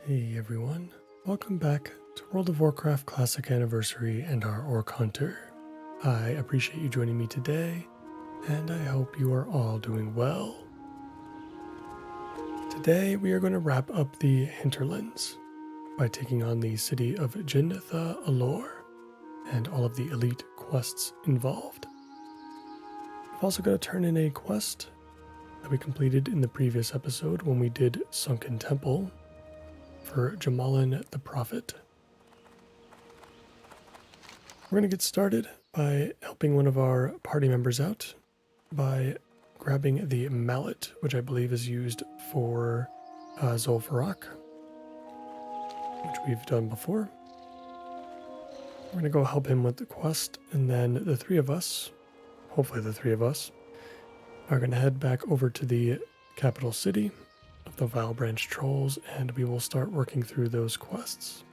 Hey everyone, welcome back to World of Warcraft Classic Anniversary and our Orc Hunter. I appreciate you joining me today, and I hope you are all doing well. Today we are going to wrap up the hinterlands by taking on the city of Jintha'Alor and all of the elite quests involved. We've also got to turn in a quest that we completed in the previous episode when we did Sunken Temple for Jamalin the Prophet. We're going to get started by helping one of our party members out by grabbing the mallet, which I believe is used for Zul'Farrak, which we've done before. We're going to go help him with the quest, and then the three of us, hopefully the three of us, are going to head back over to the capital city of the Vile Branch Trolls, and we will start working through those quests.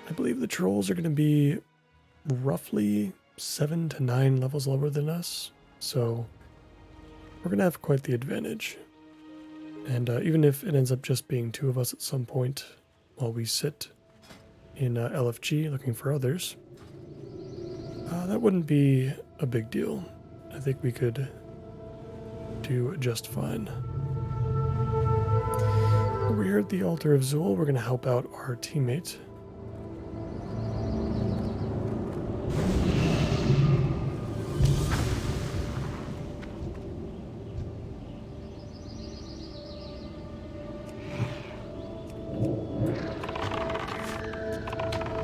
I believe the trolls are going to be roughly 7 to 9 levels lower than us, so we're going to have quite the advantage. And even if it ends up just being 2 of us at some point while we sit in LFG looking for others, that wouldn't be a big deal. I think we could do just fine. Over here at the Altar of Zul, we're going to help out our teammate.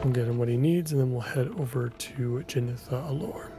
We'll get him what he needs, and then we'll head over to Jintha'Alor.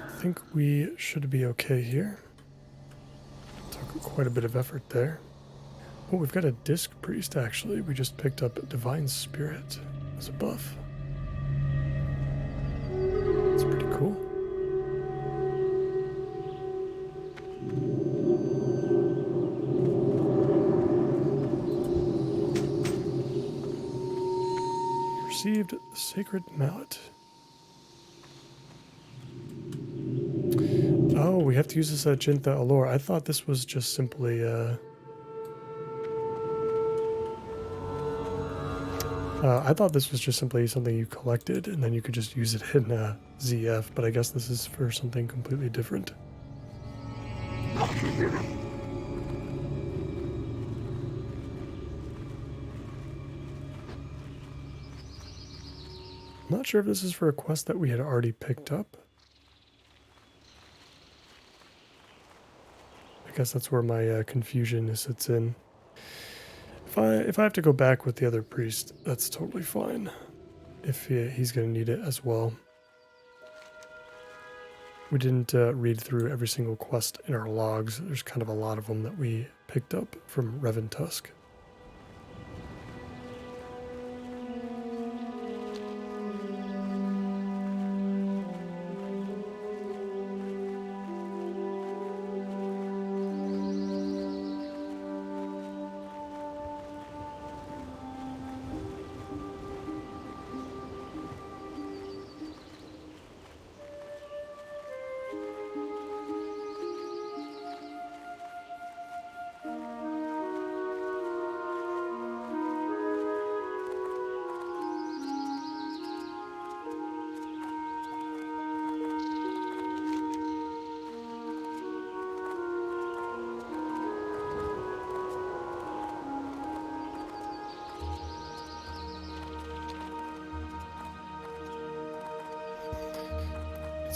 I think we should be okay here. Took quite a bit of effort there. Oh, we've got a Disc Priest actually. We just picked up Divine Spirit as a buff. That's pretty cool. Received the Sacred Mallet. Oh, we have to use this at Jintha'Alor. I thought this was just simply I thought this was just simply something you collected and then you could just use it in ZF, but I guess this is for something completely different. I'm not sure if this is for a quest that we had already picked up. I guess that's where my confusion sits in. If I have to go back with the other priest, that's totally fine. If he's going to need it as well. We didn't read through every single quest in our logs. There's kind of a lot of them that we picked up from Revan Tusk.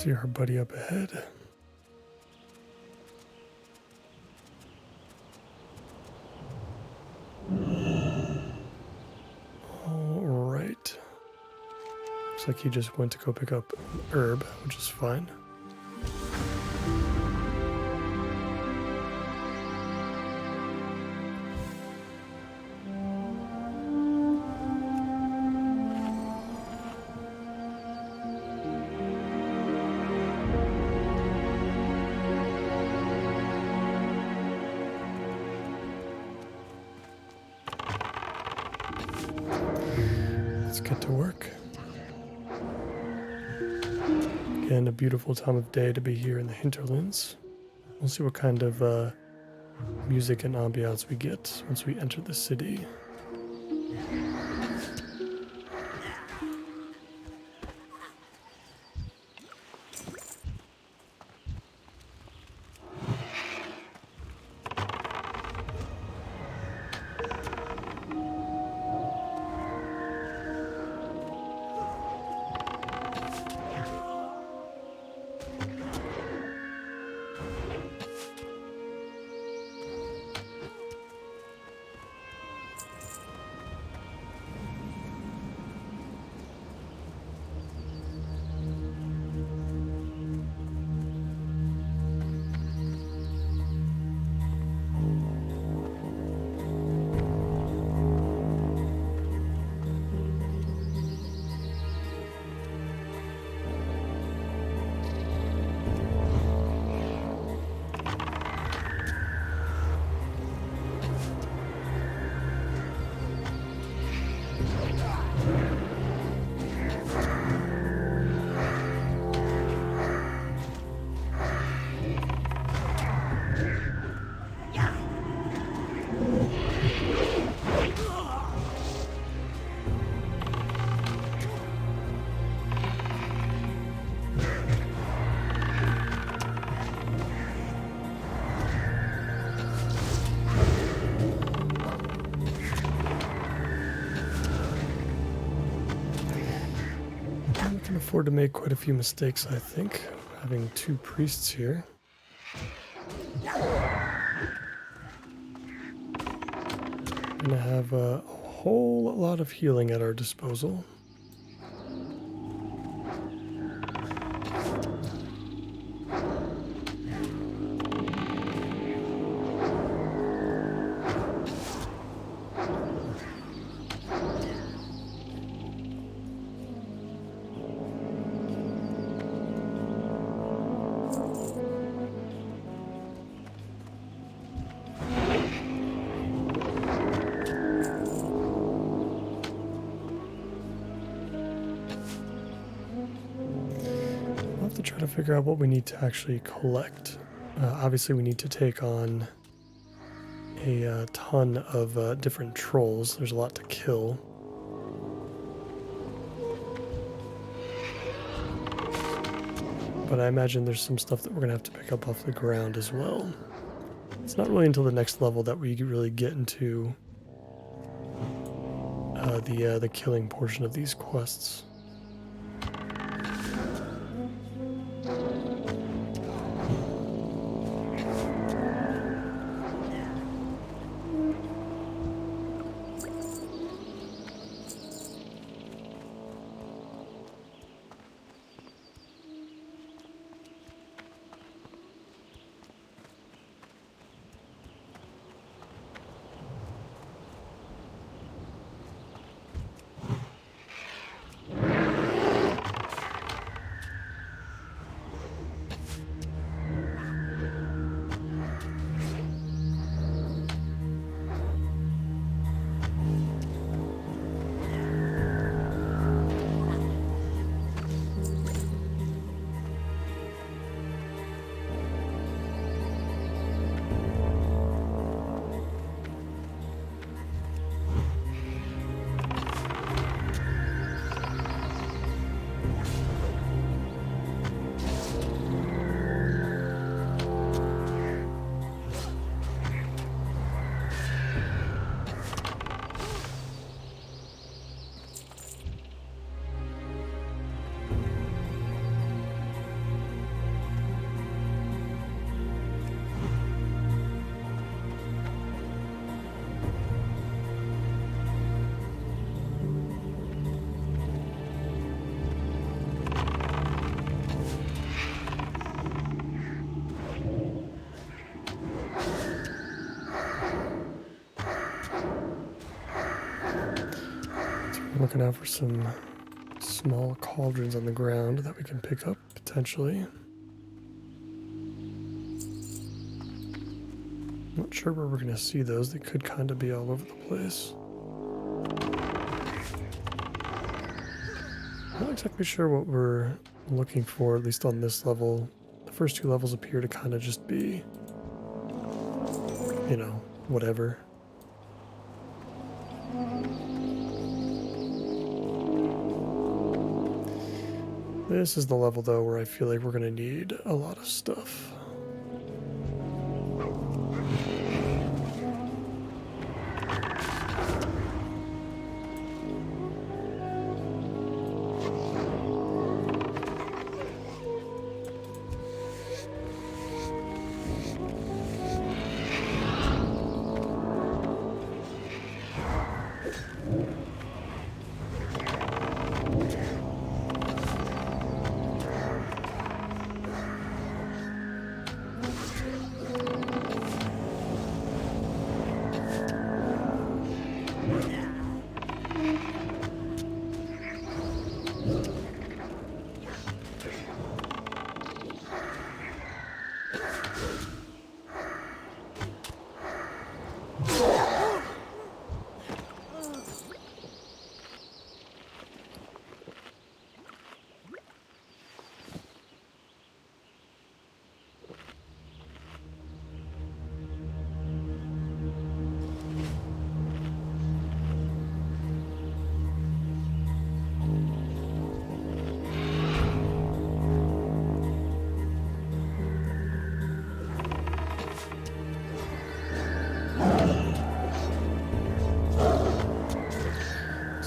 See our buddy up ahead. All right. Looks like he just went to go pick up herb, which is fine. Let's get to work. Again, a beautiful time of day to be here in the hinterlands. We'll see what kind of music and ambiance we get once we enter the city. Can afford to make quite a few mistakes, I think, having two priests here. We're gonna have a whole lot of healing at our disposal. To try to figure out what we need to actually collect. Obviously we need to take on a ton of different trolls. There's a lot to kill. But I imagine there's some stuff that we're gonna have to pick up off the ground as well. It's not really until the next level that we really get into the killing portion of these quests. looking out for some small cauldrons on the ground that we can pick up, potentially. Not sure where we're going to see those. They could kind of be all over the place. Not exactly sure what we're looking for, at least on this level. The first two levels appear to kind of just be, you know, whatever. This is the level, though, where I feel like we're going to need a lot of stuff.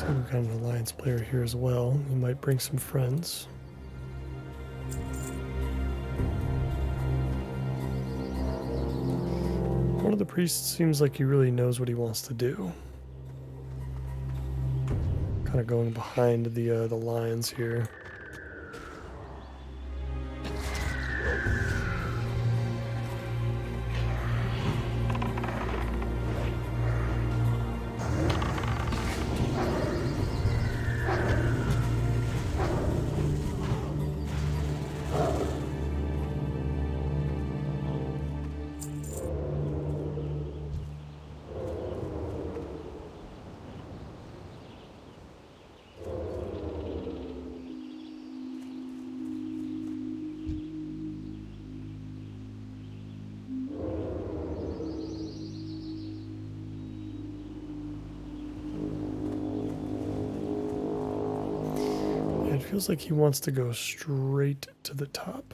We've got an alliance player here as well. He might bring some friends. One of the priests seems like he really knows what he wants to do. Kind of going behind the lines here. It feels like he wants to go straight to the top.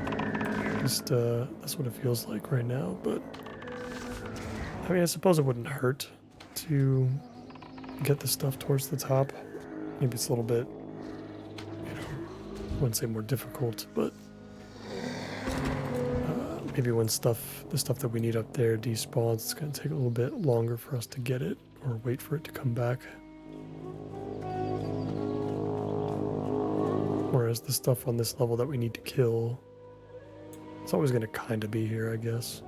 At least that's what it feels like right now, but I mean, I suppose it wouldn't hurt to get the stuff towards the top. Maybe it's a little bit, you know, I wouldn't say more difficult, but maybe when the stuff that we need up there despawns, it's going to take a little bit longer for us to get it or wait for it to come back. Whereas the stuff on this level that we need to kill, it's always going to kind of be here, I guess.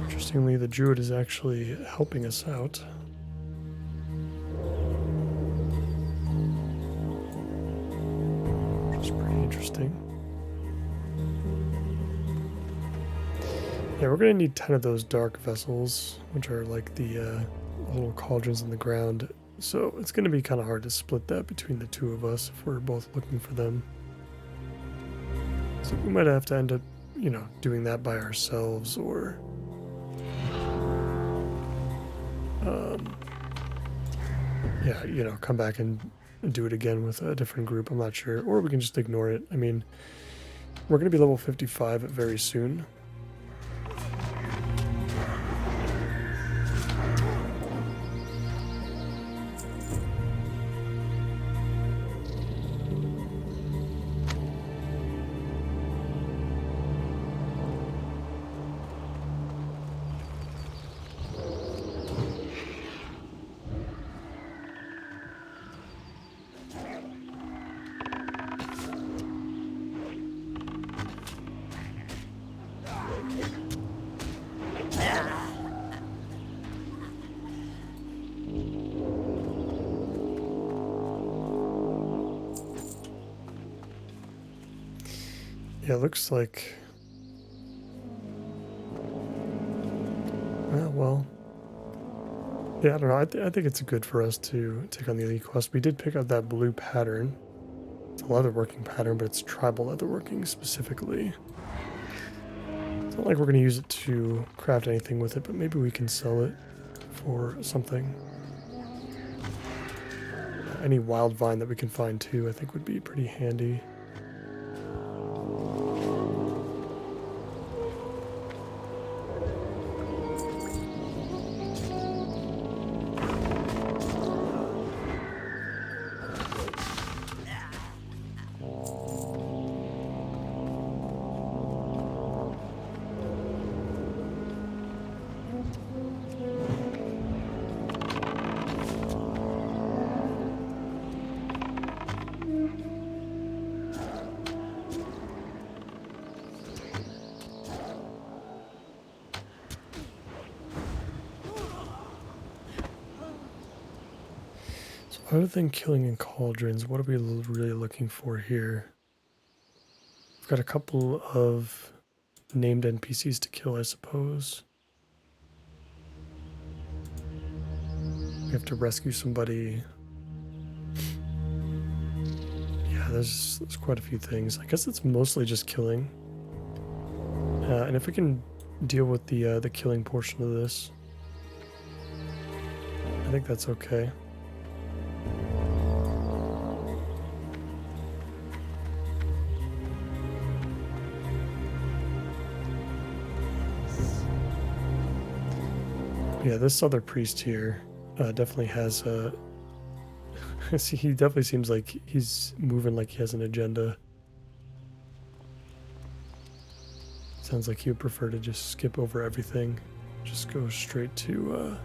Interestingly, the druid is actually helping us out. Which is pretty interesting. Yeah, we're going to need 10 of those dark vessels, which are like the little cauldrons in the ground. So it's going to be kind of hard to split that between the two of us if we're both looking for them. So we might have to end up, you know, doing that by ourselves, or yeah, you know, come back and do it again with a different group. I'm not sure. Or we can just ignore it. I mean, we're going to be level 55 very soon. Yeah, it looks like... well... Yeah, I don't know. I think it's good for us to take on the elite quest. We did pick up that blue pattern. It's a leatherworking pattern, but it's tribal leatherworking specifically. It's not like we're going to use it to craft anything with it, but maybe we can sell it for something. Any wild vine that we can find too, I think would be pretty handy. Other than killing in cauldrons, what are we really looking for here? We've got a couple of named NPCs to kill, I suppose. We have to rescue somebody. Yeah, there's quite a few things. I guess it's mostly just killing. And if we can deal with the killing portion of this, I think that's okay. Yeah, this other priest here definitely has a... he definitely seems like he's moving like he has an agenda. Sounds like he would prefer to just skip over everything. Just go straight to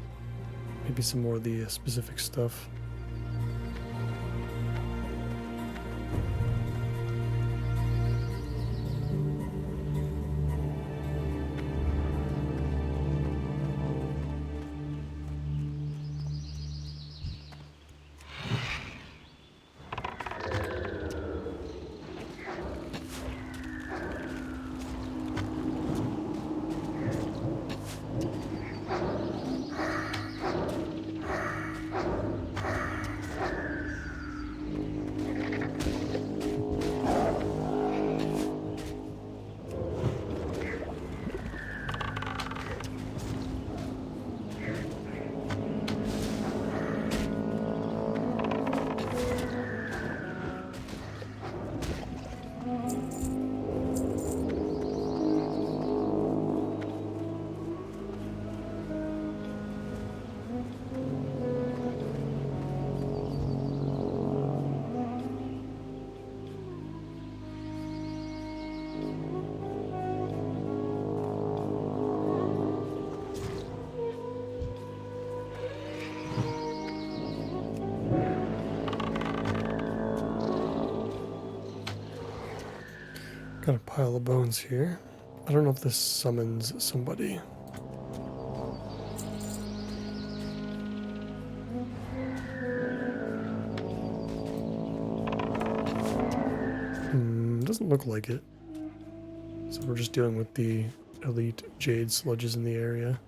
maybe some more of the specific stuff. Got a pile of bones here. I don't know if this summons somebody. Doesn't look like it. So we're just dealing with the elite jade sludges in the area.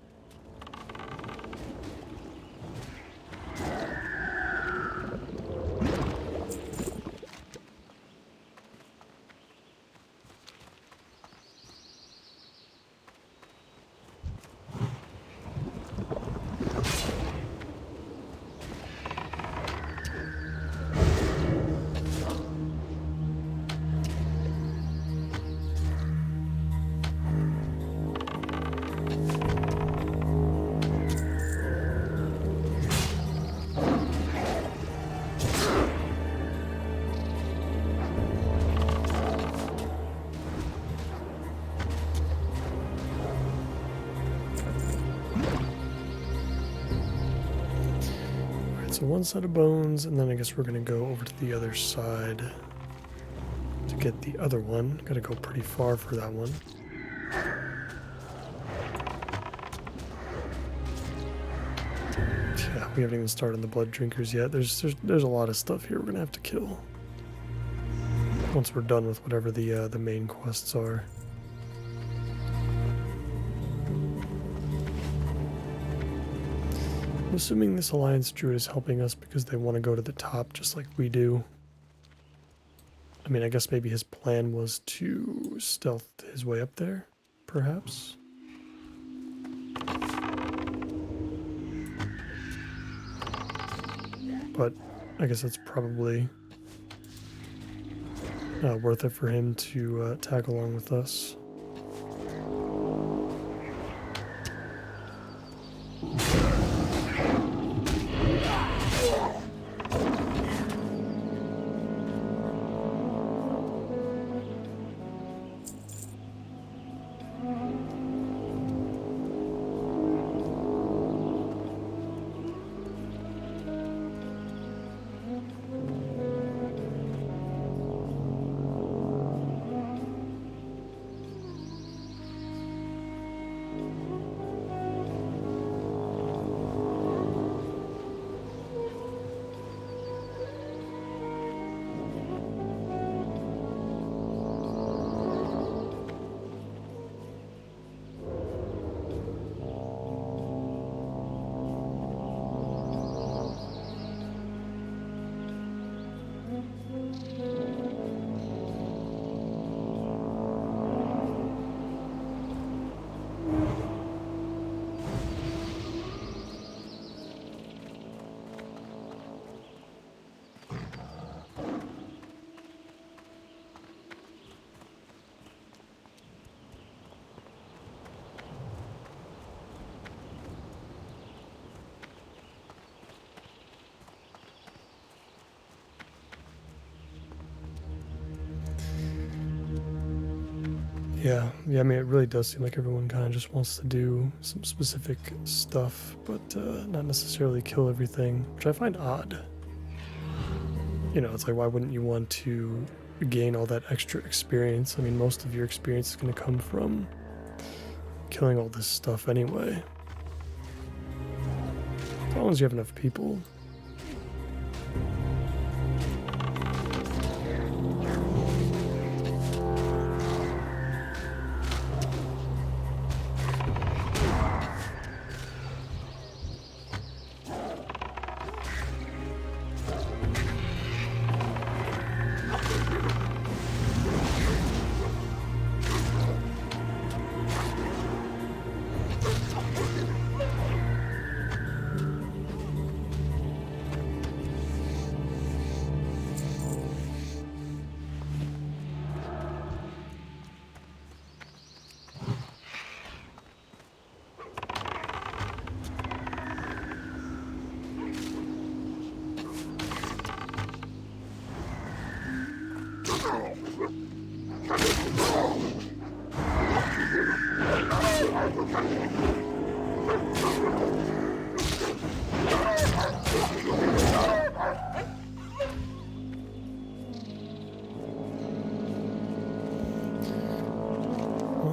So one set of bones, and then I guess we're gonna go over to the other side to get the other one. Gotta go pretty far for that one. Yeah, we haven't even started on the blood drinkers yet. There's a lot of stuff here we're gonna have to kill once we're done with whatever the main quests are. I'm assuming this Alliance Druid is helping us because they want to go to the top just like we do. I mean, I guess maybe his plan was to stealth his way up there, perhaps. But I guess it's probably worth it for him to tag along with us. Yeah, I mean, it really does seem like everyone kind of just wants to do some specific stuff, but not necessarily kill everything, which I find odd. You know, it's like, why wouldn't you want to gain all that extra experience? I mean, most of your experience is going to come from killing all this stuff anyway. As long as you have enough people.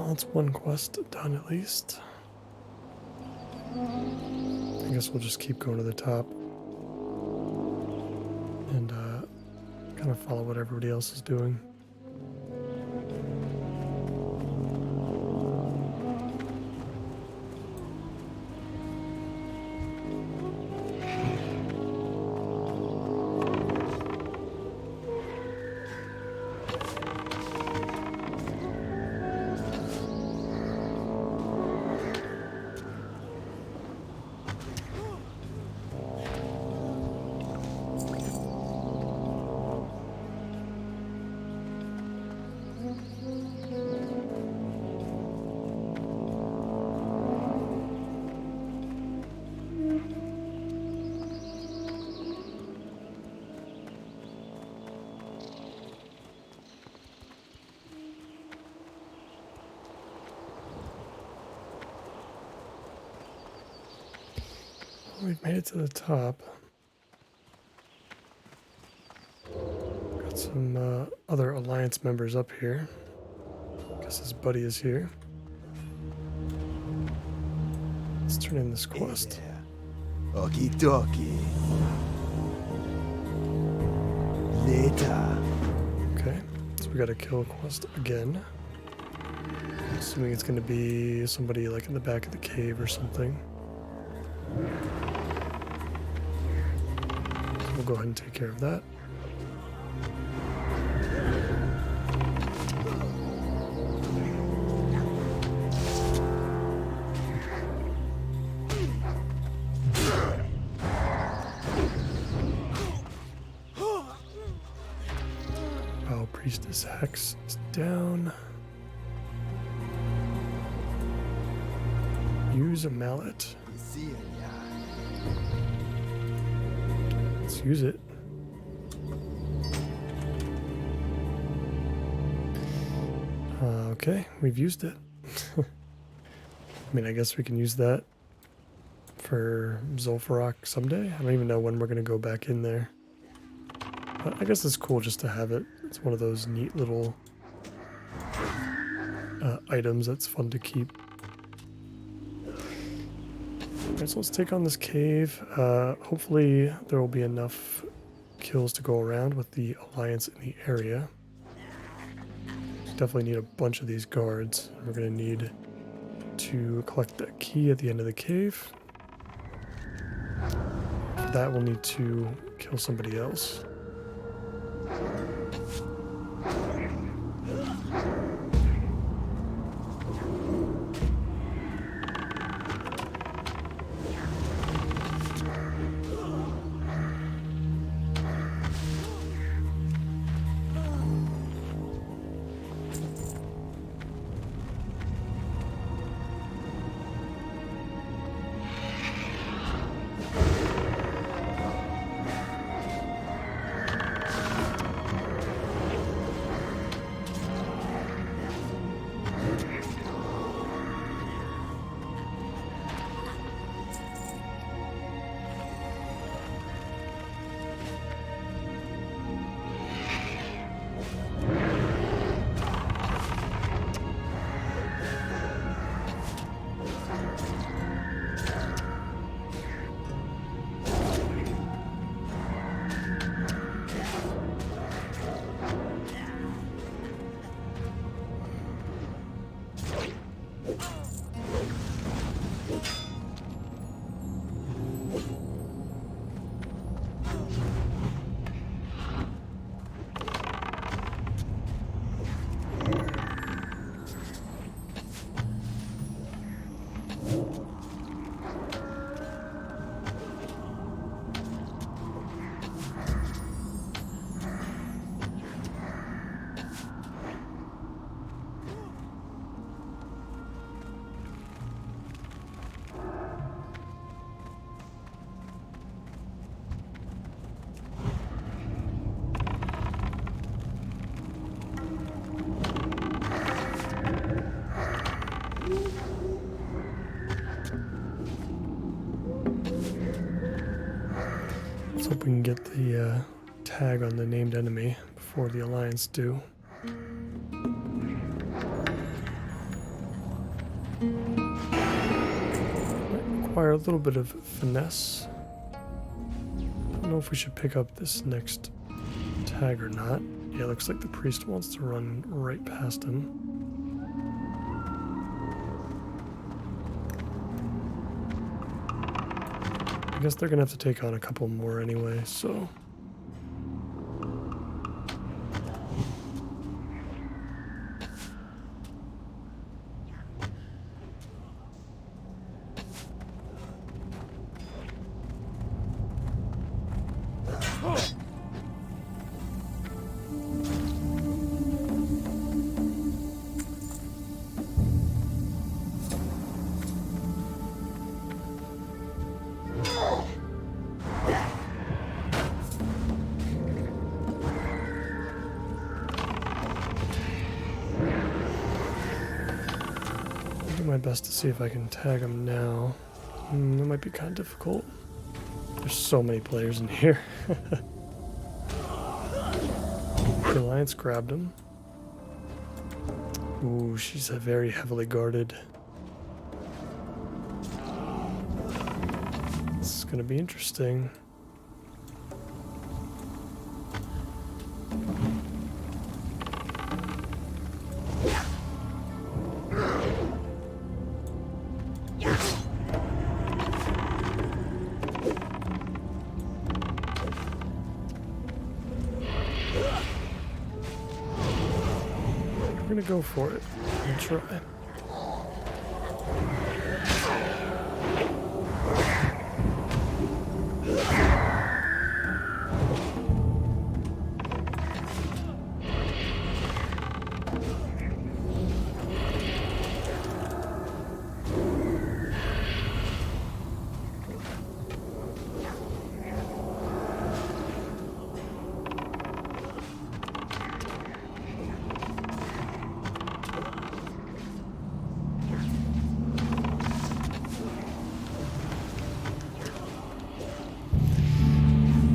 That's one quest done at least. I guess we'll just keep going to the top and kind of follow what everybody else is doing. We've made it to the top. some other Alliance members up here. Guess his buddy is here. Let's turn in this quest. Okie dokie. Later. Okay, so we got a kill quest again. Assuming it's going to be somebody like in the back of the cave or something. So we'll go ahead and take care of that. Wow, Priestess Hex is down. Use a mallet. Let's use it. Okay, we've used it. I mean, I guess we can use that for Zul'Farrak someday. I don't even know when we're going to go back in there. But I guess it's cool just to have it. It's one of those neat little items that's fun to keep. Alright, so let's take on this cave. Hopefully there will be enough kills to go around with the Alliance in the area. Definitely need a bunch of these guards. We're going to need to collect that key at the end of the cave. For that we'll need to kill somebody else. Let's hope we can get the tag on the named enemy before the Alliance do. Might require a little bit of finesse. Don't know if we should pick up this next tag or not. Yeah, looks like the priest wants to run right past him. I guess they're gonna have to take on a couple more anyway, so. My best to see if I can tag them now. That might be kind of difficult. There's so many players in here. The Alliance grabbed him. Ooh, she's very heavily guarded. This is going to be interesting. We're going to go for it and try.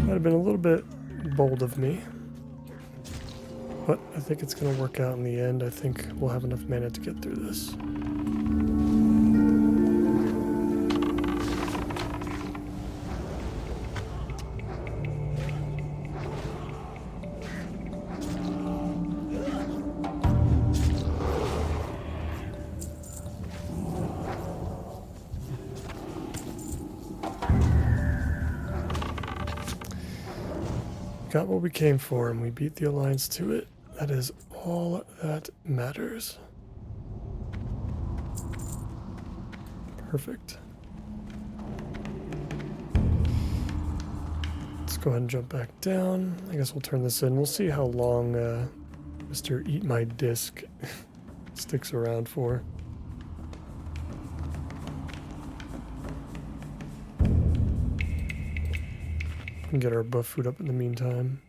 Might have been a little bit bold of me, but I think it's going to work out in the end. I think we'll have enough mana to get through this. Got what we came for, and we beat the Alliance to it. That is all that matters. Perfect. Let's go ahead and jump back down. I guess we'll turn this in. We'll see how long Mr. Eat My Disc sticks around for. And get our buff food up in the meantime.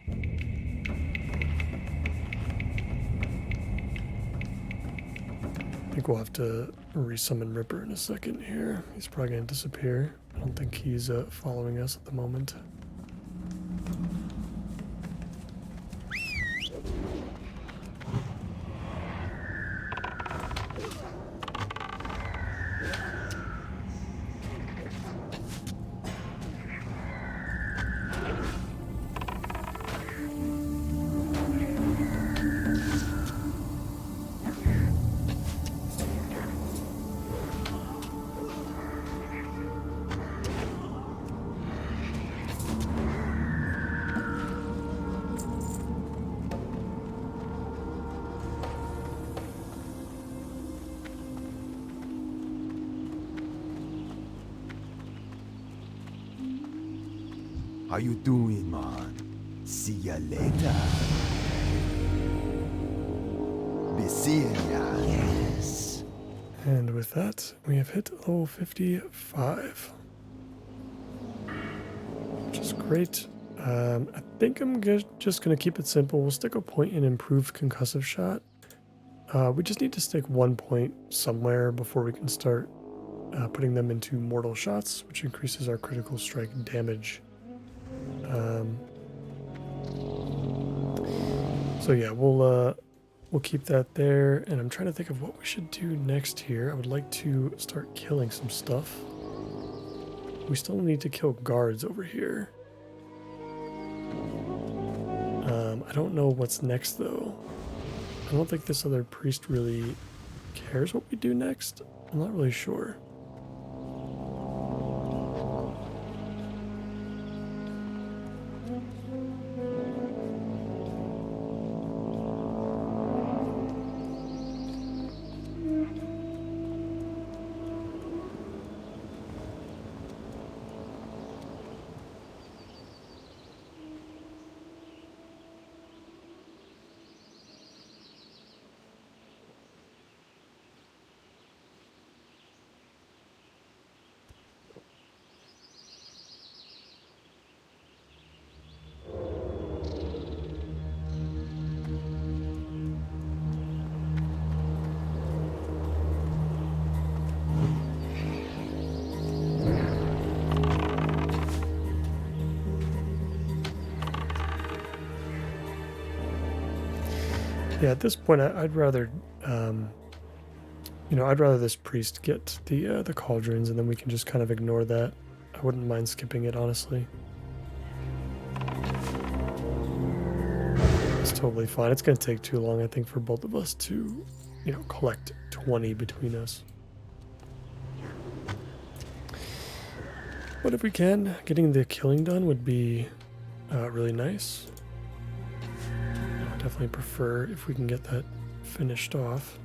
I think we'll have to resummon Ripper in a second here. He's probably going to disappear. I don't think he's following us at the moment. How you doing, man? See ya later. Be seeing ya. Yes. And with that, we have hit level 55. Which is great. I think I'm just going to keep it simple. We'll stick a point in improved concussive shot. We just need to stick 1 point somewhere before we can start putting them into mortal shots, which increases our critical strike damage. So yeah, we'll keep that there, and I'm trying to think of what we should do next here. I would like to start killing some stuff. We still need to kill guards over here. I don't know what's next though. I don't think this other priest really cares what we do next. I'm not really sure. Yeah, at this point, I'd rather, I'd rather this priest get the cauldrons, and then we can just kind of ignore that. I wouldn't mind skipping it, honestly. It's totally fine. It's going to take too long, I think, for both of us to, collect 20 between us. But if we can, getting the killing done would be really nice. I would definitely prefer if we can get that finished off.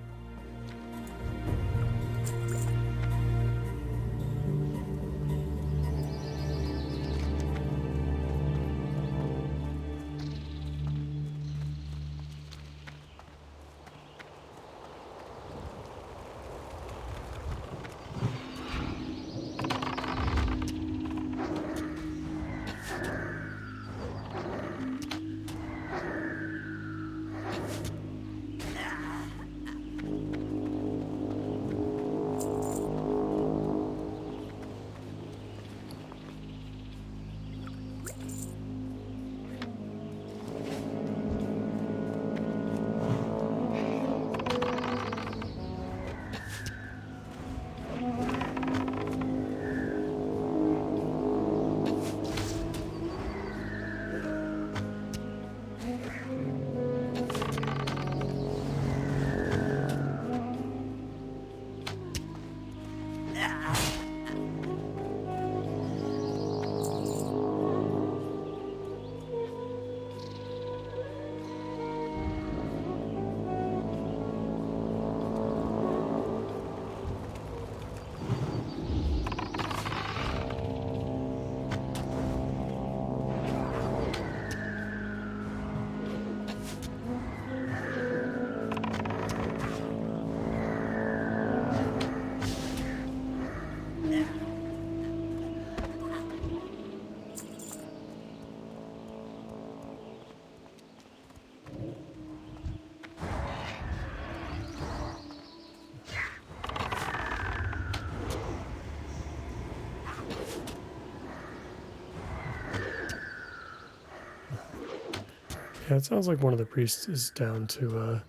Yeah, it sounds like one of the priests is down to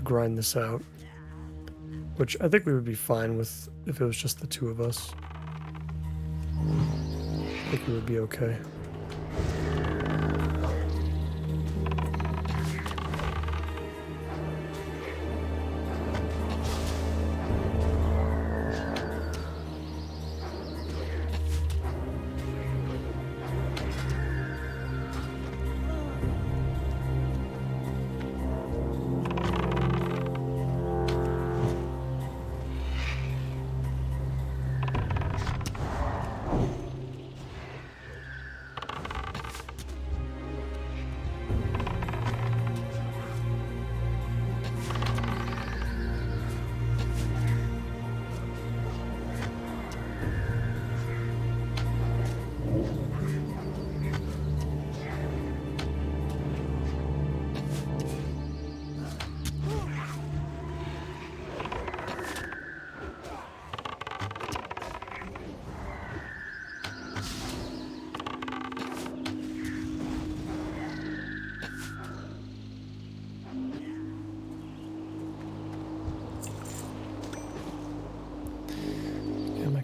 grind this out, which I think we would be fine with if it was just the two of us. I think we would be okay.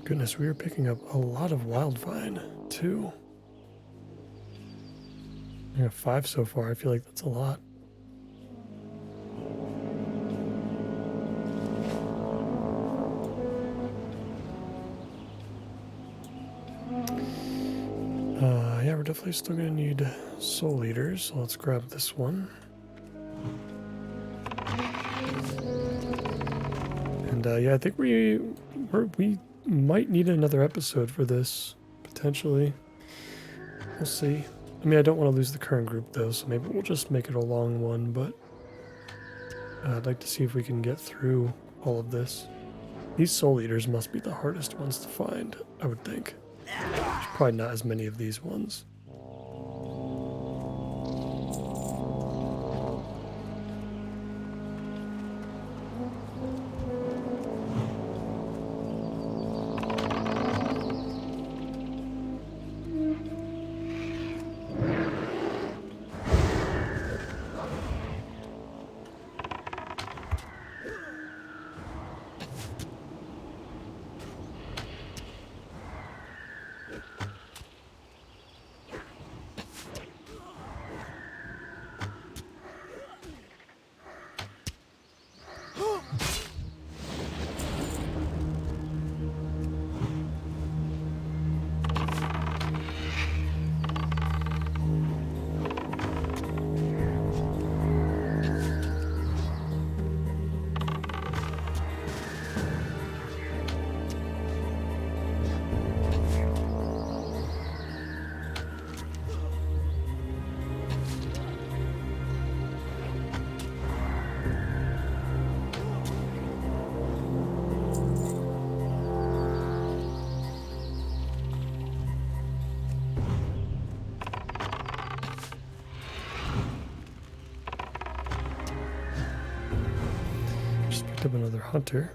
Goodness, we are picking up a lot of wildvine, too. We have 5 so far. I feel like that's a lot. Yeah, we're definitely still going to need soul eaters, so let's grab this one. And yeah, I think we might need another episode for this, potentially. We'll see. I mean, I don't want to lose the current group, though, so maybe we'll just make it a long one, but I'd like to see if we can get through all of this. These soul eaters must be the hardest ones to find, I would think. There's probably not as many of these ones. picked up another hunter.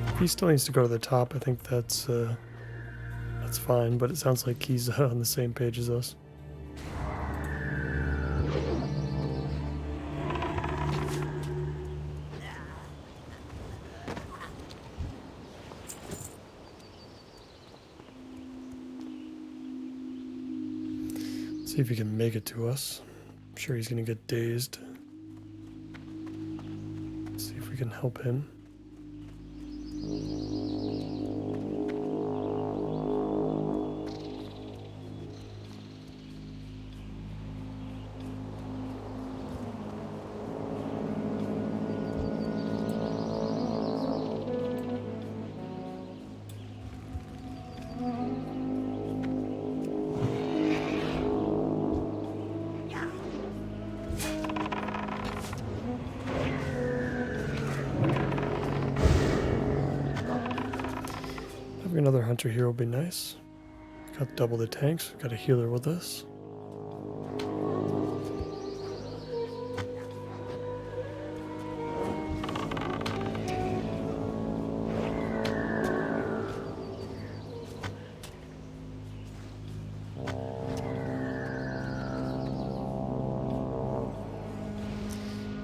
If he still needs to go to the top, I think that's fine, but it sounds like he's on the same page as us. See if he can make it to us. I'm sure he's going to get dazed. See if we can help him. Having another hunter here will be nice. Got double the tanks. Got a healer with us.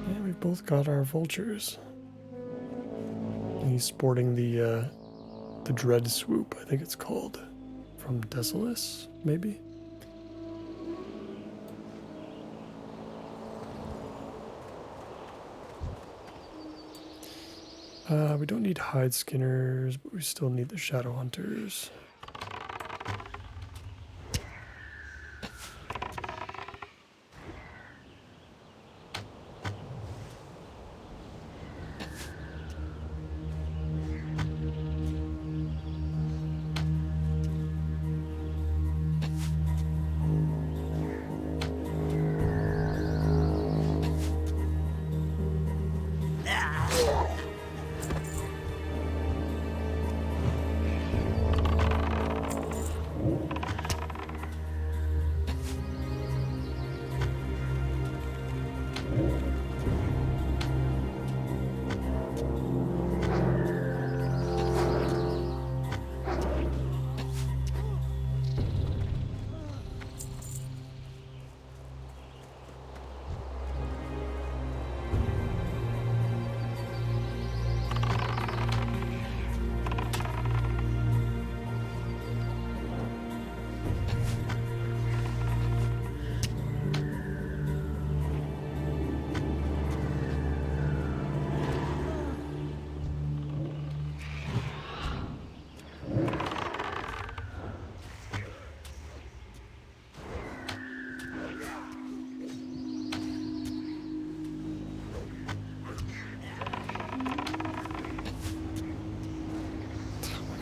And we both got our vultures. He's sporting the Dread Swoop, I think it's called, from Desolus, maybe? We don't need hide skinners, but we still need the shadow hunters.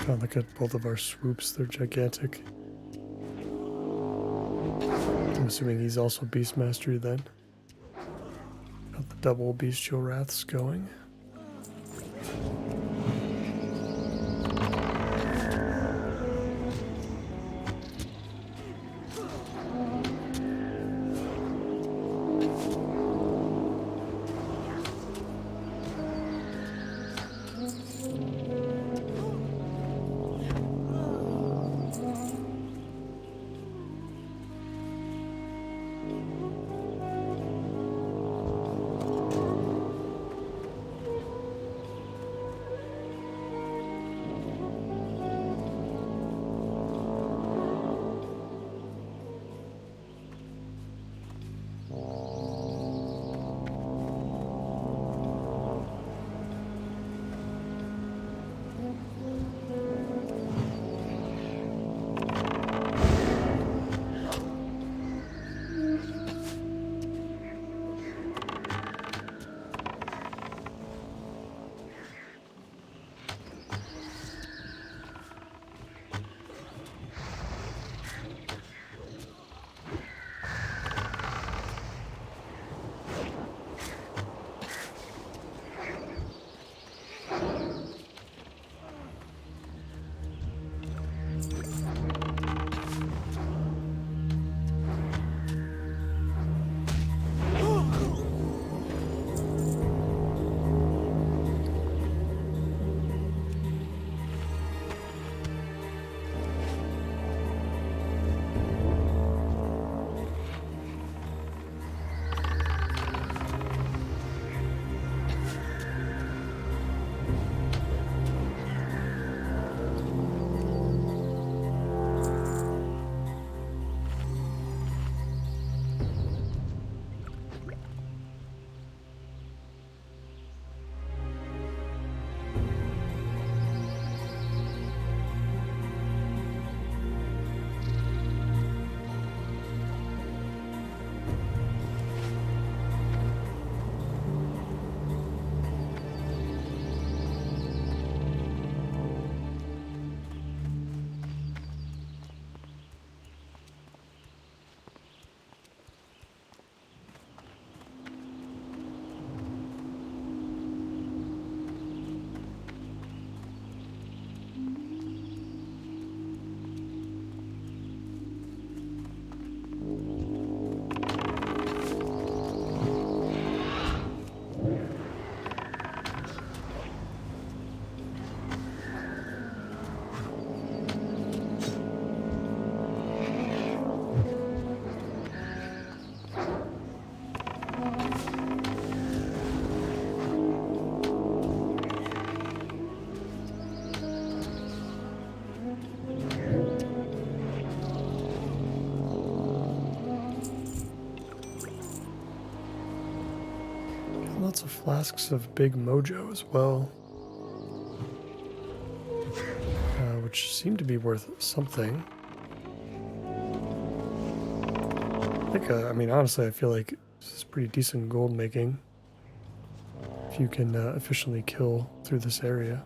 God, look at both of our swoops, they're gigantic. I'm assuming he's also Beast Mastery then. Got the double Bestial Wraths going. lots of flasks of big mojo as well, which seem to be worth something. I think, I mean, honestly, I feel like this is pretty decent gold making if you can efficiently kill through this area.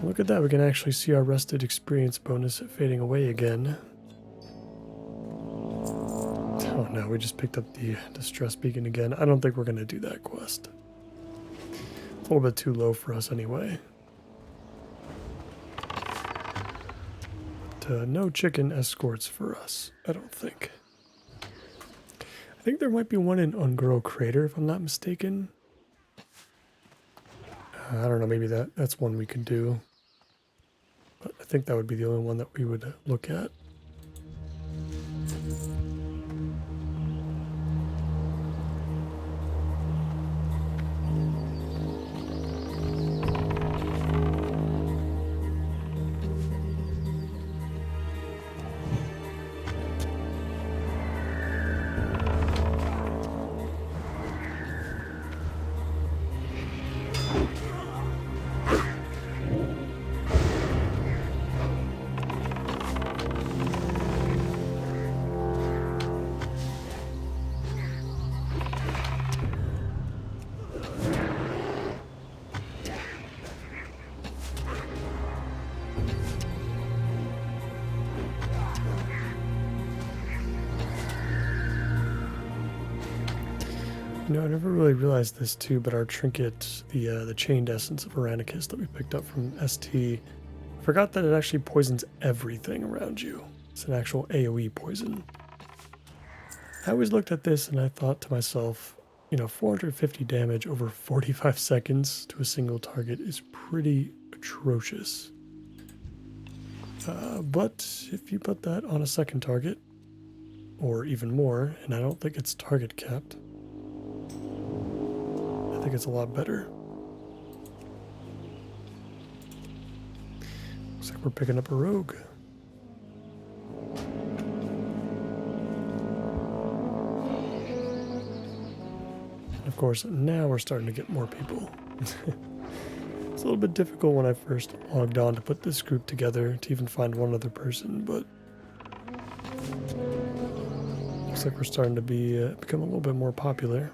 Look at that, we can actually see our rested experience bonus fading away again. Oh no, we just picked up the distress beacon again. I don't think we're going to do that quest. It's a little bit too low for us anyway. But, no chicken escorts for us, I don't think. I think there might be one in Ungro Crater, if I'm not mistaken. I don't know, maybe that's one we could do. But I think that would be the only one that we would look at. You know, I never really realized this too, but our trinket, the chained essence of Aranicus that we picked up from ST, I forgot that it actually poisons everything around you. It's an actual AoE poison. I always looked at this and I thought to myself, you know, 450 damage over 45 seconds to a single target is pretty atrocious. But if you put that on a second target, or even more, and I don't think it's target capped, I think it's a lot better. Looks like we're picking up a rogue. And of course, now we're starting to get more people. It's a little bit difficult when I first logged on to put this group together to even find one other person, but looks like we're starting to become a little bit more popular.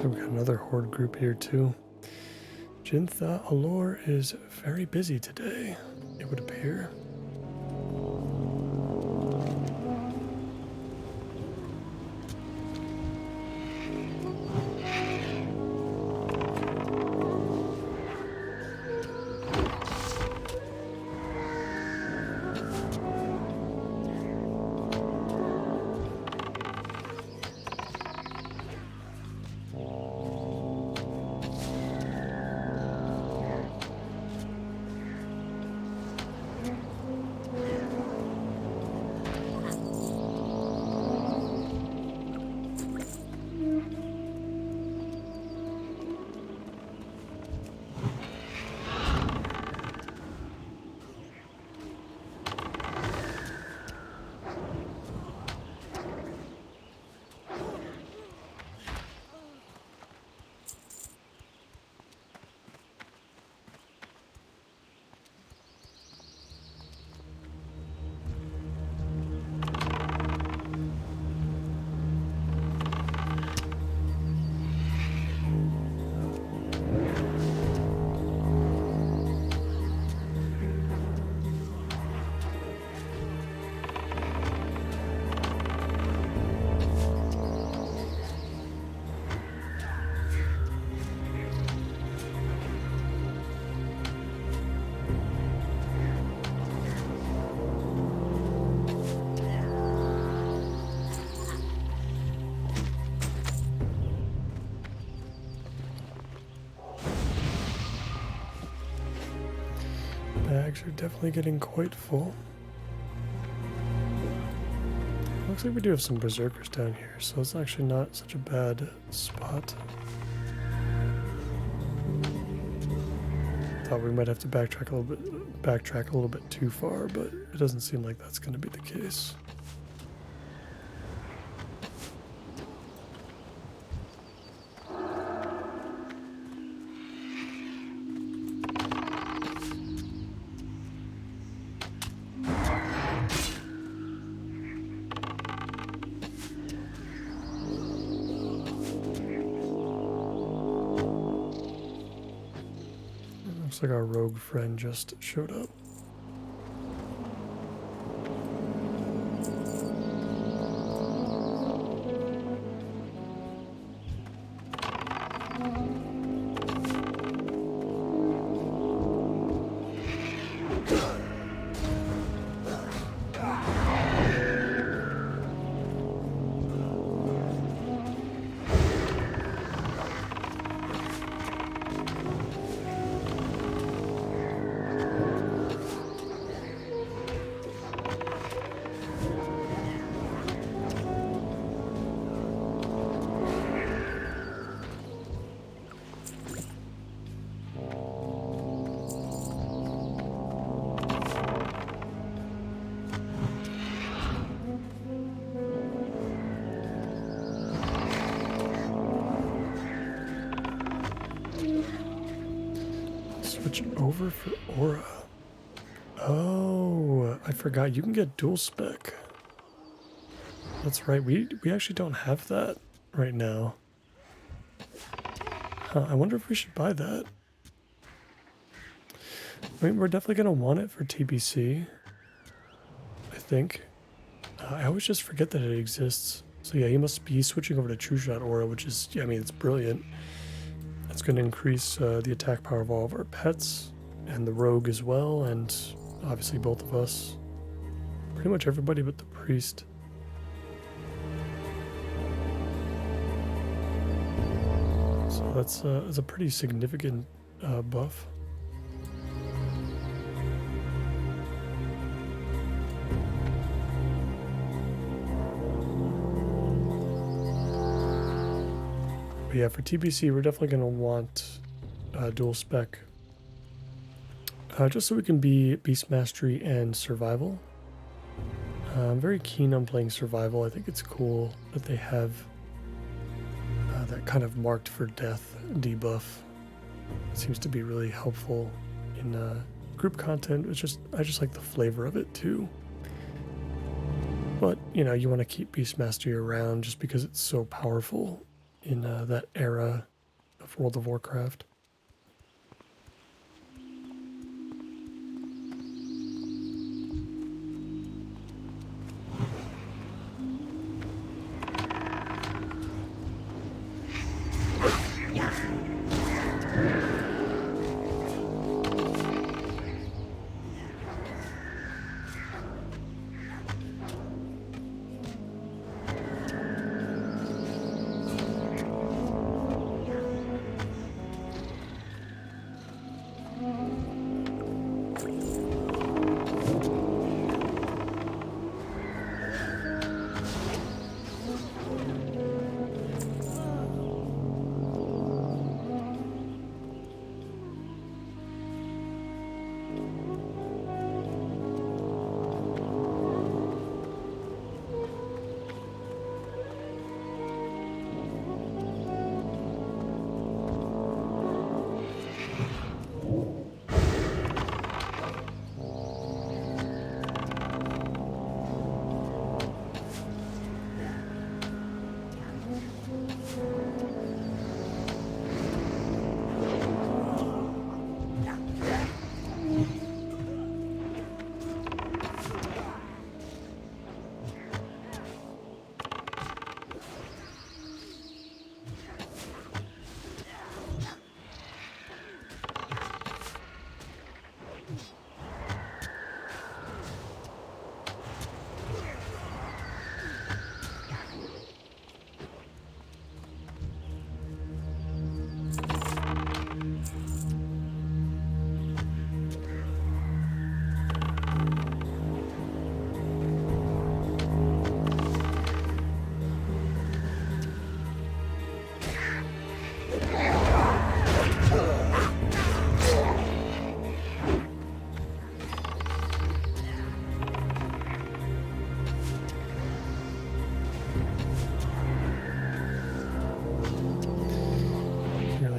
So we got another horde group here too. Jintha'Alor is very busy today, it would appear. Bags are definitely getting quite full. Looks like we do have some berserkers down here, so it's actually not such a bad spot. Thought we might have to backtrack a little bit too far, but it doesn't seem like that's going to be the case. Looks like our rogue friend just showed up. Switch over for aura. Oh, I forgot you can get dual spec. That's right, we actually don't have that right now. Huh, I wonder if we should buy that. I mean, we're definitely going to want it for TBC, I think. I always just forget that it exists. So yeah, he must be switching over to True Shot Aura, which is, yeah, I mean, it's brilliant. It's going to increase the attack power of all of our pets, and the rogue as well, and obviously both of us. Pretty much everybody but the priest. So that's a pretty significant buff. But yeah, for TBC, we're definitely going to want dual spec. Just so we can be Beast Mastery and Survival. I'm very keen on playing Survival. I think it's cool that they have that kind of marked for death debuff. It seems to be really helpful in group content. I just like the flavor of it too. But, you know, you want to keep Beast Mastery around just because it's so powerful. in that era of World of Warcraft.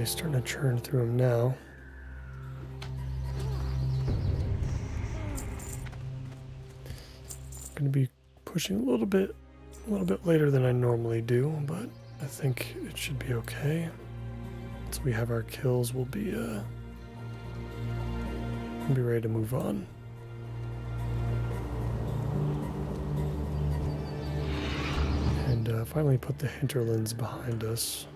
Starting to churn through them now. Going to be pushing a little bit later than I normally do, but I think it should be okay. Once we have our kills, we'll be ready to move on. And finally put the hinterlands behind us.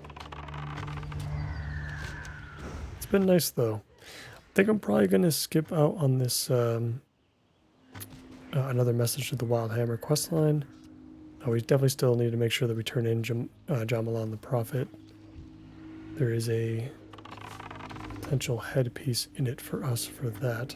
It's been nice though. I think I'm probably going to skip out on this another message to the Wildhammer questline. We definitely still need to make sure that we turn in Jamalan the Prophet. There is a potential headpiece in it for us for that.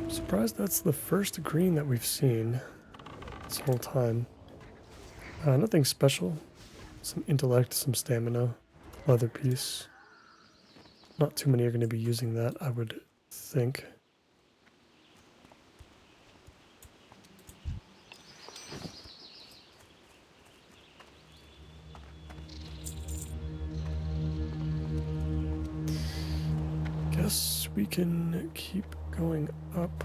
Surprised that's the first green that we've seen this whole time. Nothing special. Some intellect, some stamina, leather piece. Not too many are going to be using that, I would think. Guess we can keep going up,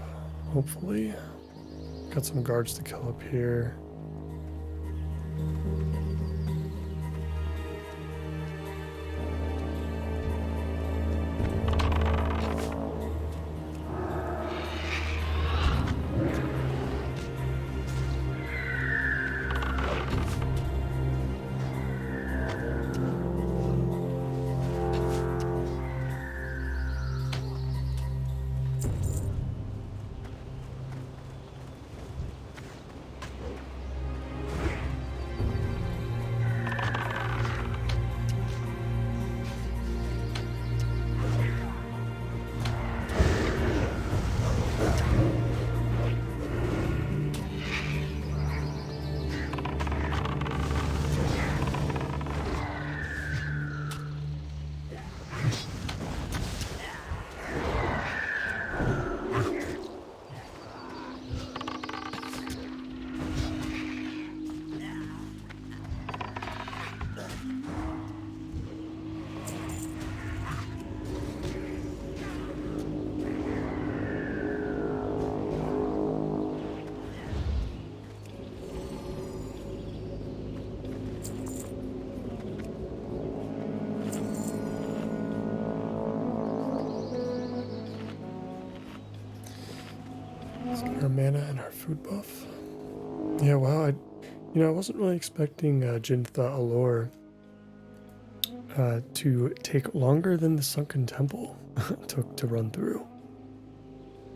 hopefully. Got some guards to kill up here. Let's get our mana and our food buff. Yeah, wow. I wasn't really expecting Jintha'Alor to take longer than the Sunken Temple took to run through.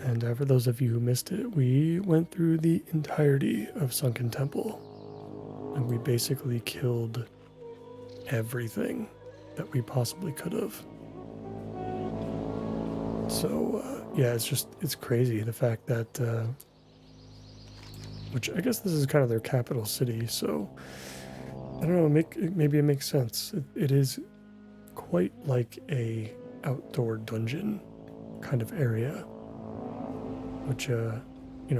And for those of you who missed it, we went through the entirety of Sunken Temple. And we basically killed everything that we possibly could have. So, yeah, it's crazy the fact that, which I guess this is kind of their capital city, so I don't know, maybe it makes sense. It is quite like a outdoor dungeon kind of area, which,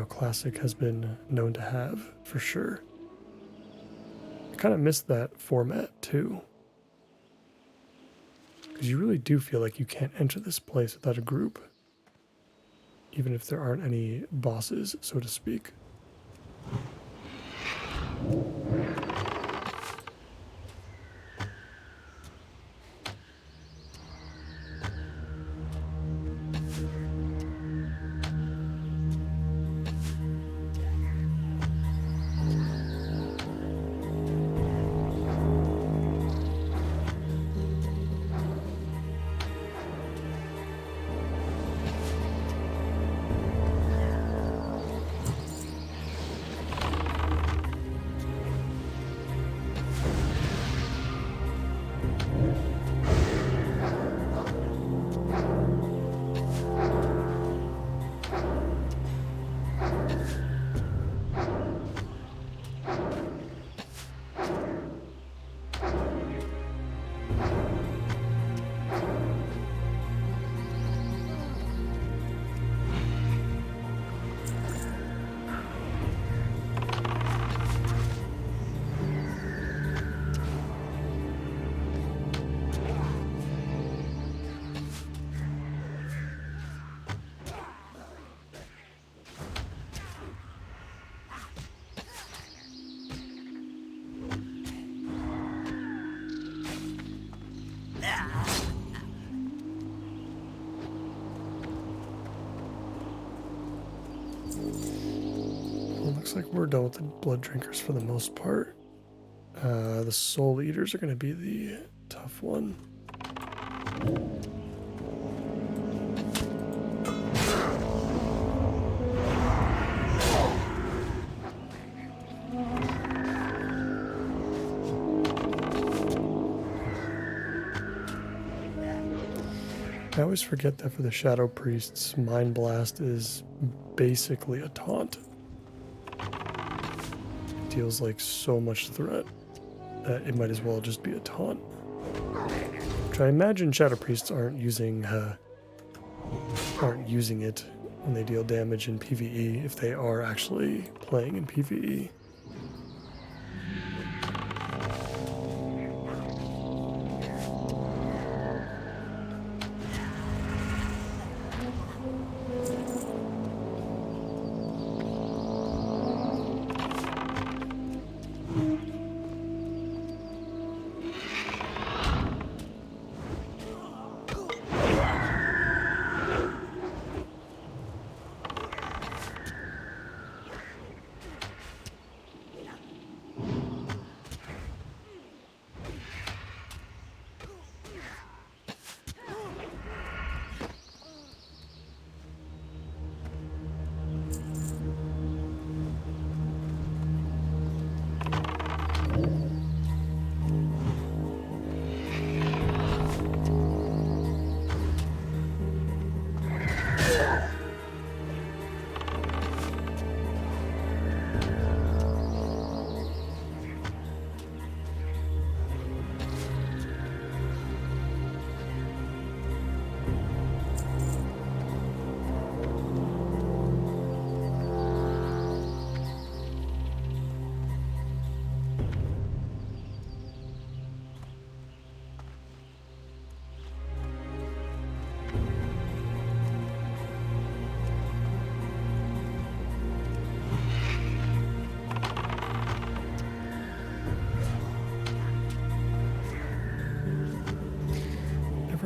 Classic has been known to have for sure. I kind of miss that format too. Because you really do feel like you can't enter this place without a group. Even if there aren't any bosses, so to speak. Well, looks like we're done with the blood drinkers for the most part. The soul eaters are going to be the tough one. I always forget that for the Shadow Priests, Mind Blast is basically a taunt. It deals like so much threat that it might as well just be a taunt. Which I imagine Shadow Priests aren't using it when they deal damage in PvE if they are actually playing in PvE.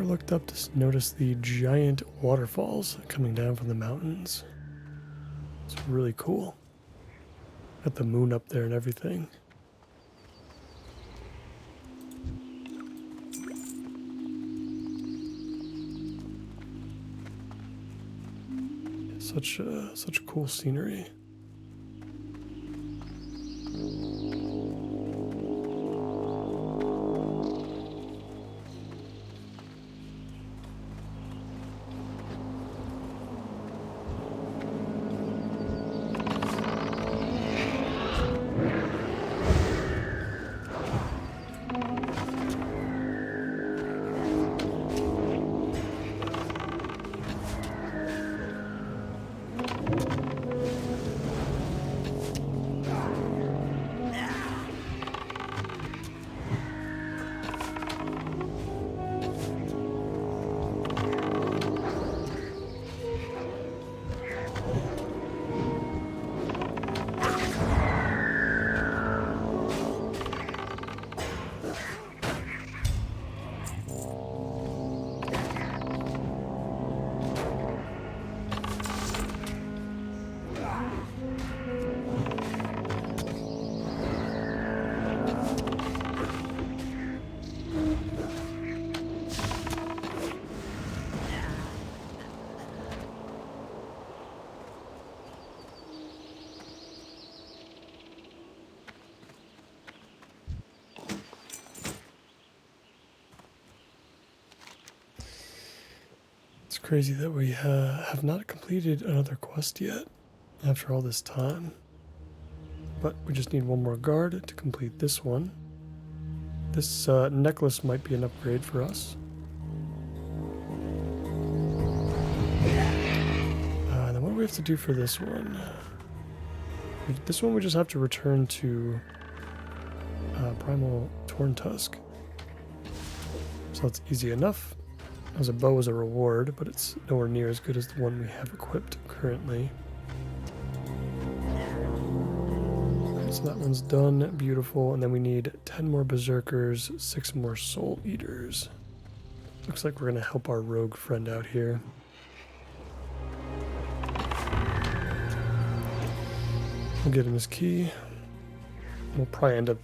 Looked up to notice the giant waterfalls coming down from the mountains. really cool. Got the moon up there and everything. Such cool scenery. It's crazy that we have not completed another quest yet after all this time. But we just need one more guard to complete this one. This necklace might be an upgrade for us. And then what do we have to do for this one? This one we just have to return to Primal Torn Tusk. So it's easy enough. As a bow as a reward, but it's nowhere near as good as the one we have equipped currently. Alright, so that one's done. Beautiful. And then we need 10 more Berserkers, 6 more Soul Eaters. Looks like we're going to help our rogue friend out here. We'll get him his key. We'll probably end up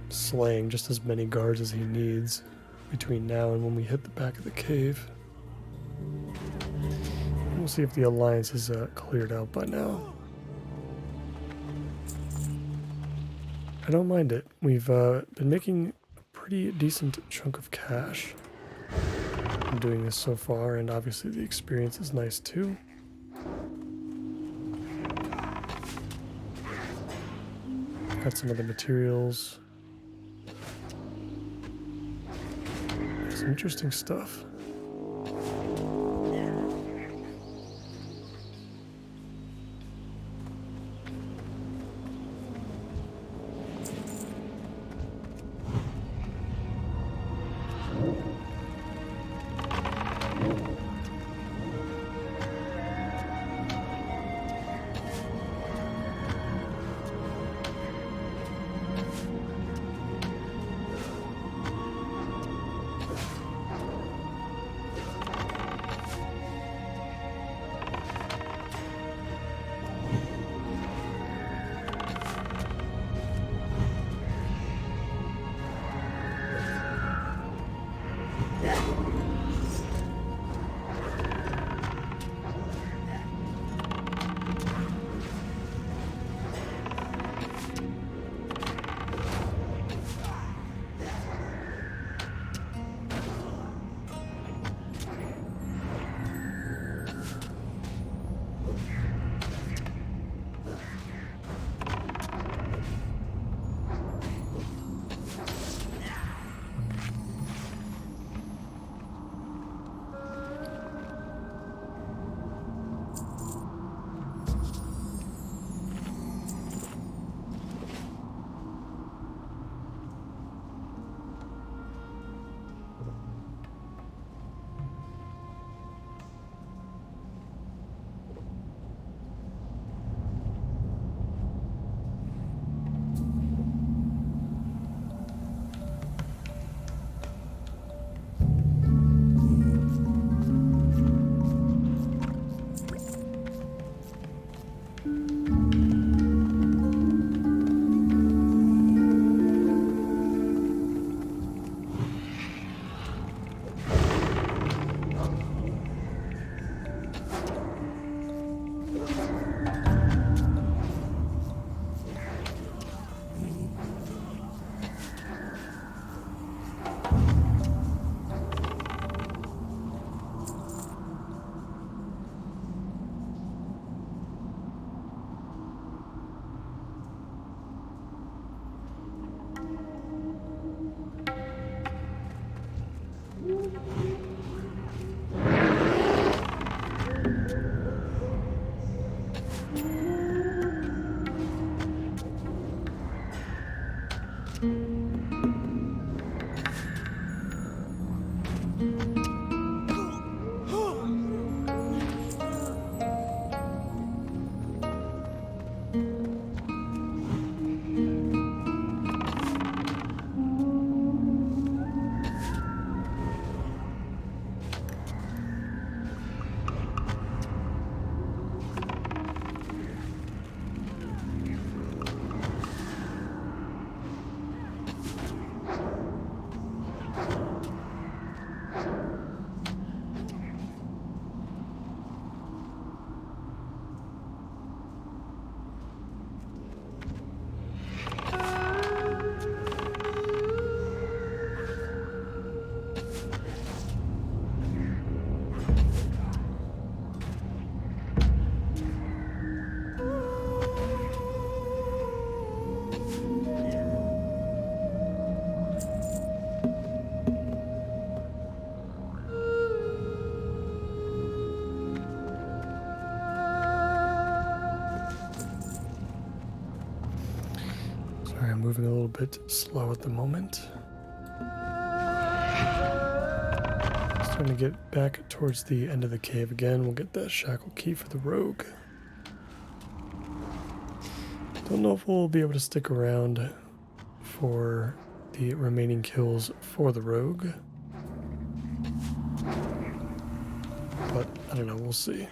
slaying just as many guards as he needs between now and when we hit the back of the cave. We'll see if the alliance is cleared out by now. I don't mind it. We've been making a pretty decent chunk of cash from doing this so far, and obviously the experience is nice too. Got some other materials. Some interesting stuff. Sorry, I'm moving a little bit slow at the moment. Starting to get back towards the end of the cave again. We'll get that shackle key for the rogue. Don't know if we'll be able to stick around for the remaining kills for the rogue. But I don't know, we'll see.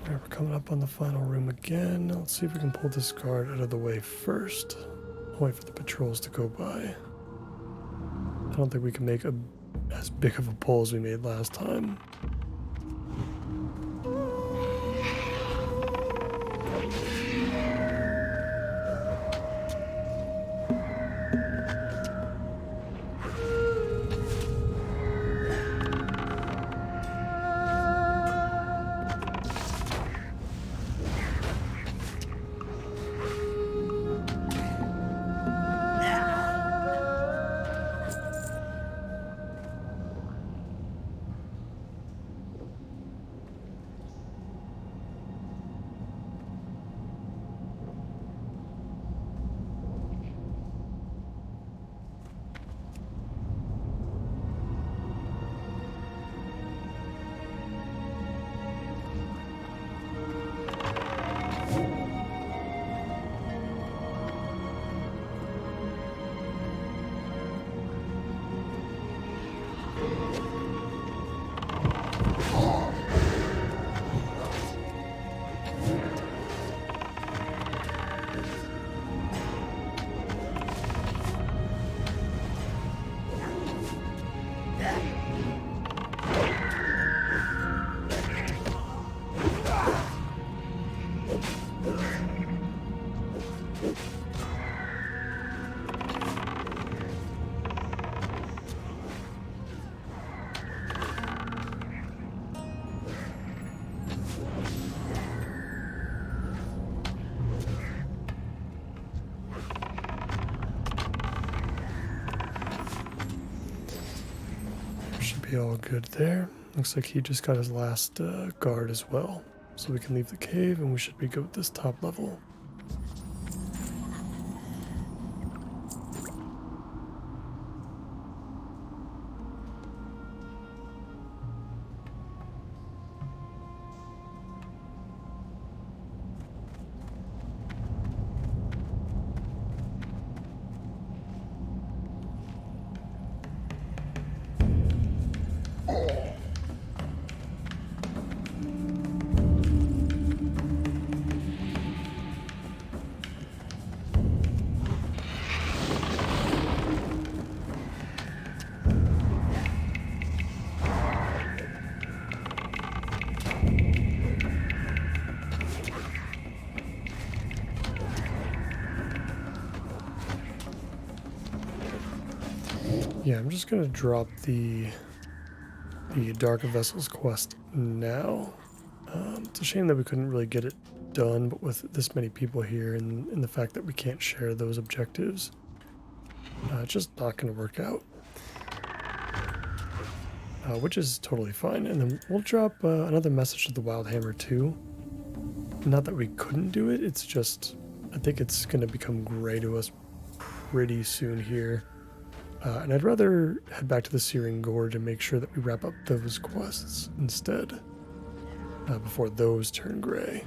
Alright, we're coming up on the final room again. Let's see if we can pull this guard out of the way first. I'll wait for the patrols to go by. I don't think we can make as big of a pull as we made last time. be all good there. Looks like he just got his last guard as well. So we can leave the cave and we should be good with this top level. Yeah, I'm just gonna drop the Dark Vessels quest now. It's a shame that we couldn't really get it done, but with this many people here and the fact that we can't share those objectives, it's just not gonna work out. Which is totally fine. And then we'll drop another message to the Wildhammer too. Not that we couldn't do it, it's just, I think it's gonna become gray to us pretty soon here. And I'd rather head back to the Searing Gorge and make sure that we wrap up those quests instead, before those turn gray.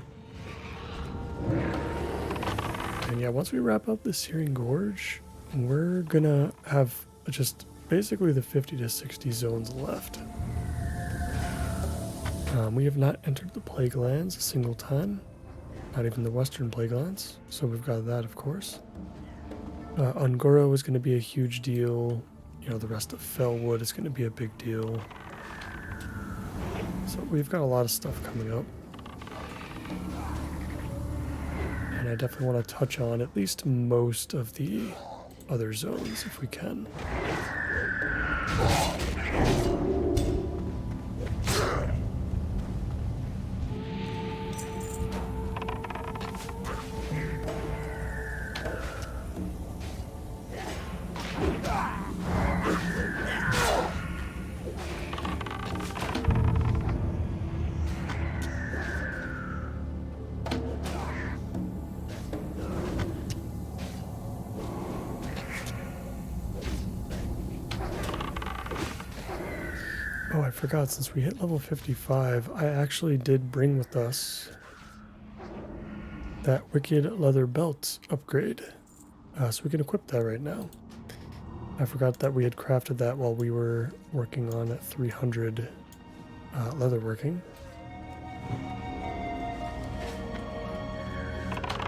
And yeah, once we wrap up the Searing Gorge, we're gonna have just basically the 50 to 60 zones left. We have not entered the Plague Lands a single time, not even the Western Plague Lands, so we've got that, of course. Ungoro is going to be a huge deal. You know, the rest of Fellwood is going to be a big deal. So we've got a lot of stuff coming up. And I definitely want to touch on at least most of the other zones if we can. Oh, I forgot, since we hit level 55, I actually did bring with us that Wicked Leather Belt upgrade. So we can equip that right now. I forgot that we had crafted that while we were working on 300 leatherworking.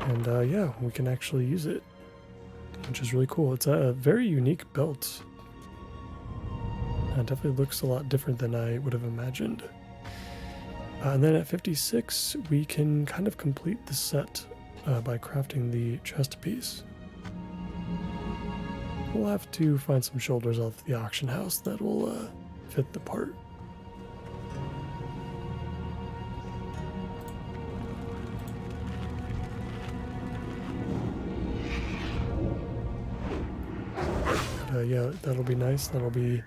And yeah, we can actually use it, which is really cool. It's a very unique belt. It definitely looks a lot different than I would have imagined. And then at 56, we can kind of complete the set by crafting the chest piece. We'll have to find some shoulders off the auction house that will fit the part. Yeah, that'll be nice. That'll be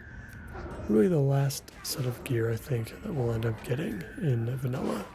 really the last set of gear, I think, that we'll end up getting in vanilla.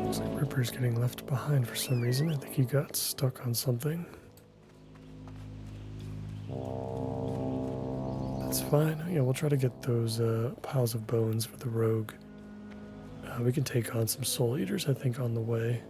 Looks like Ripper's getting left behind for some reason. I think he got stuck on something. That's fine. Yeah, we'll try to get those piles of bones for the rogue. We can take on some soul eaters, I think, on the way.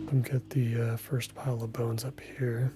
And get the first pile of bones up here.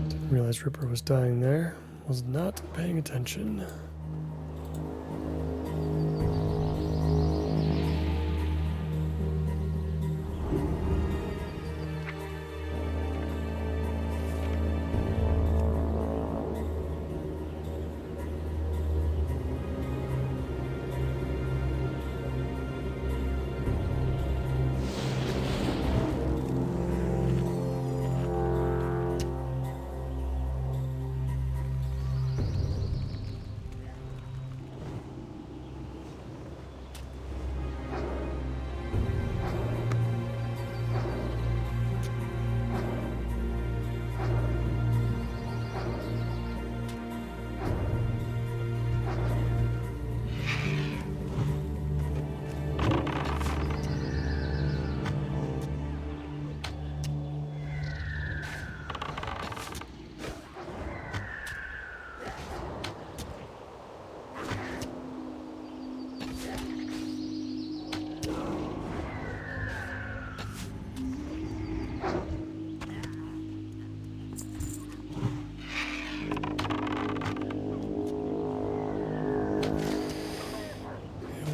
Didn't realize Ripper was dying there. Was not paying attention.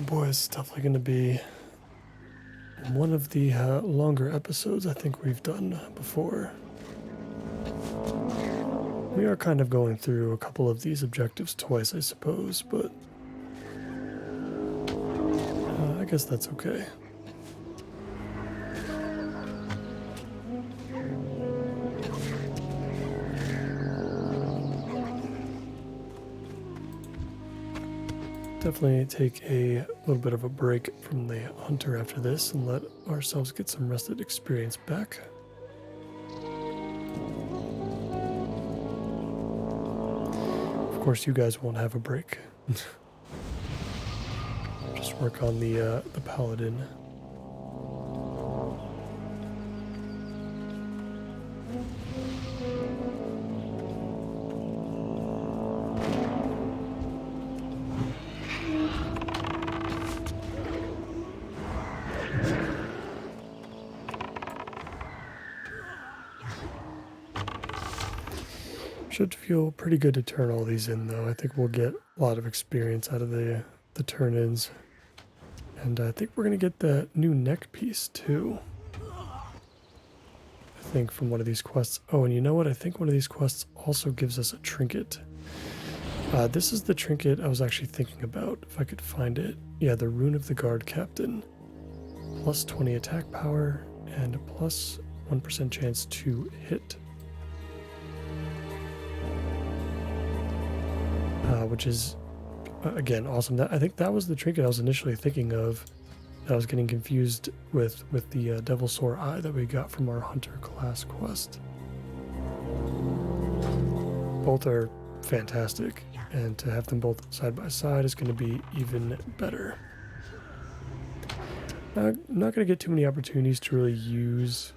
boy, it's definitely going to be one of the longer episodes I think we've done before. We are kind of going through a couple of these objectives twice, I suppose, but I guess that's okay. Definitely take a little bit of a break from the hunter after this and let ourselves get some rested experience back. Of course, you guys won't have a break. Just work on the paladin. Should feel pretty good to turn all these in, though. I think we'll get a lot of experience out of the turn-ins. And I think we're going to get the new neck piece, too. I think from one of these quests. Oh, and you know what? I think one of these quests also gives us a trinket. This is the trinket I was actually thinking about, if I could find it. Yeah, the Rune of the Guard Captain. Plus 20 attack power and plus 1% chance to hit. Which is, again, awesome. I think that was the trinket I was initially thinking of. That I was getting confused with the Devil Sore Eye that we got from our Hunter class quest. Both are fantastic, and to have them both side by side is going to be even better. I'm not going to get too many opportunities to really use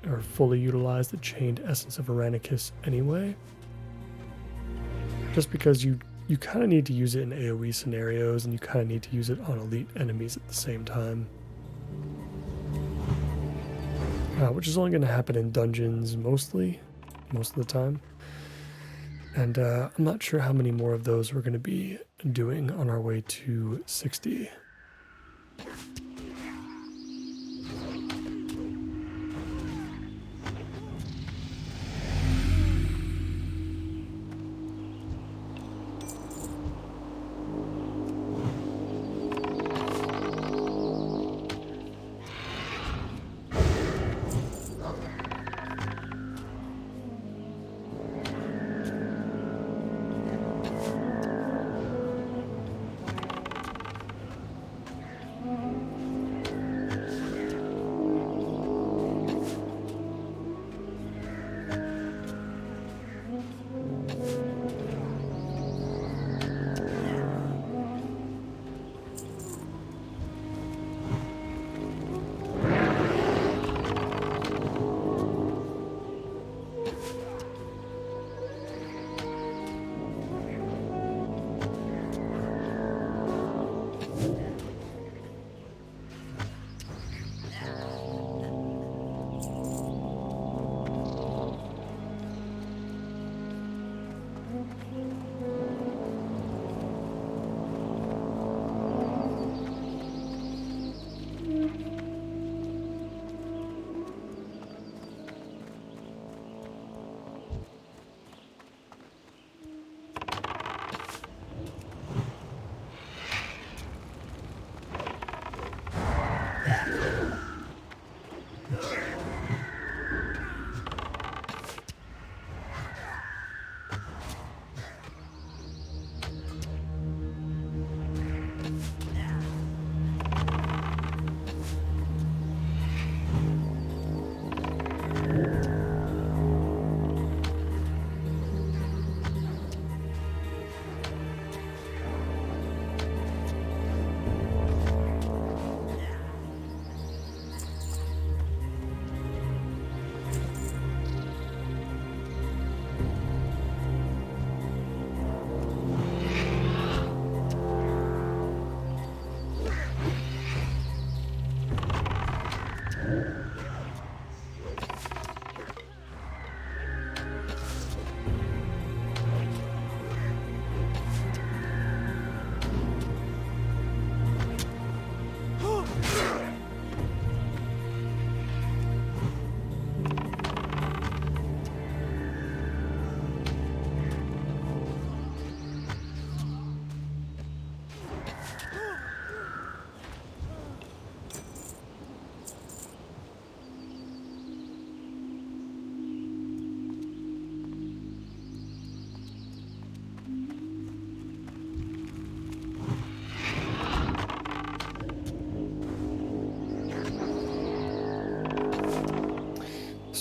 or fully utilize the Chained Essence of Aranicus anyway. Just because you kind of need to use it in AoE scenarios, and you kind of need to use it on elite enemies at the same time. Which is only going to happen in dungeons most of the time. And I'm not sure how many more of those we're going to be doing on our way to 60.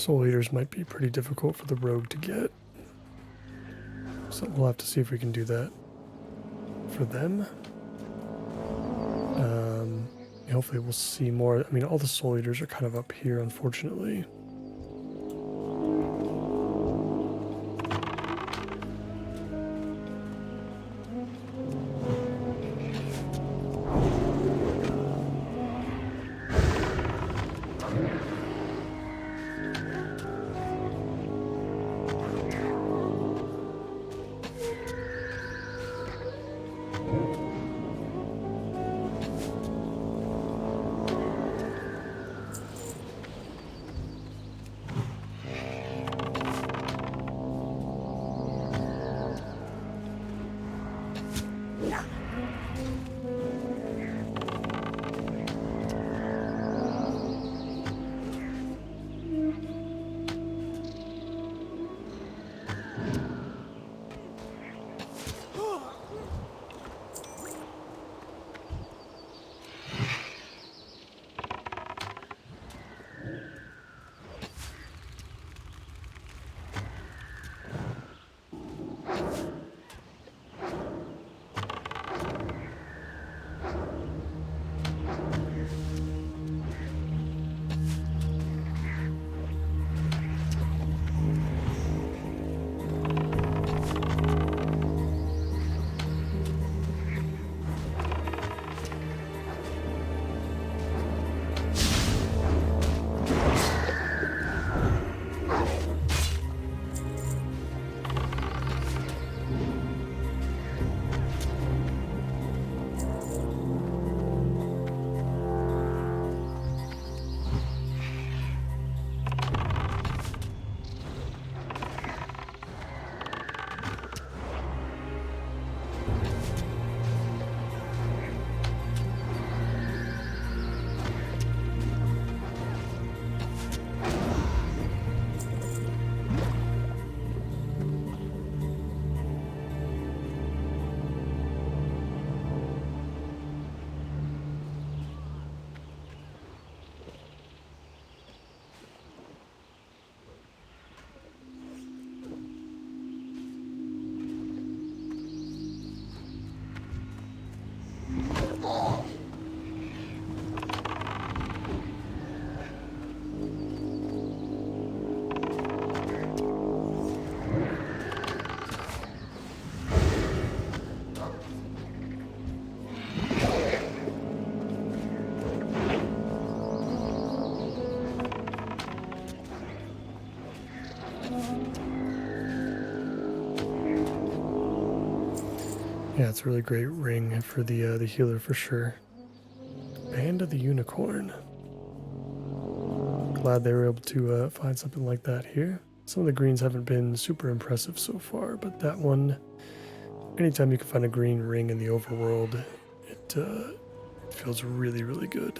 Soul Eaters might be pretty difficult for the rogue to get. So we'll have to see if we can do that for them. Hopefully we'll see more. I mean, all the Soul Eaters are kind of up here, unfortunately. Yeah, it's a really great ring for the healer for sure. Band of the Unicorn. Glad they were able to find something like that here. Some of the greens haven't been super impressive so far, but that one, anytime you can find a green ring in the overworld, it feels really, really good.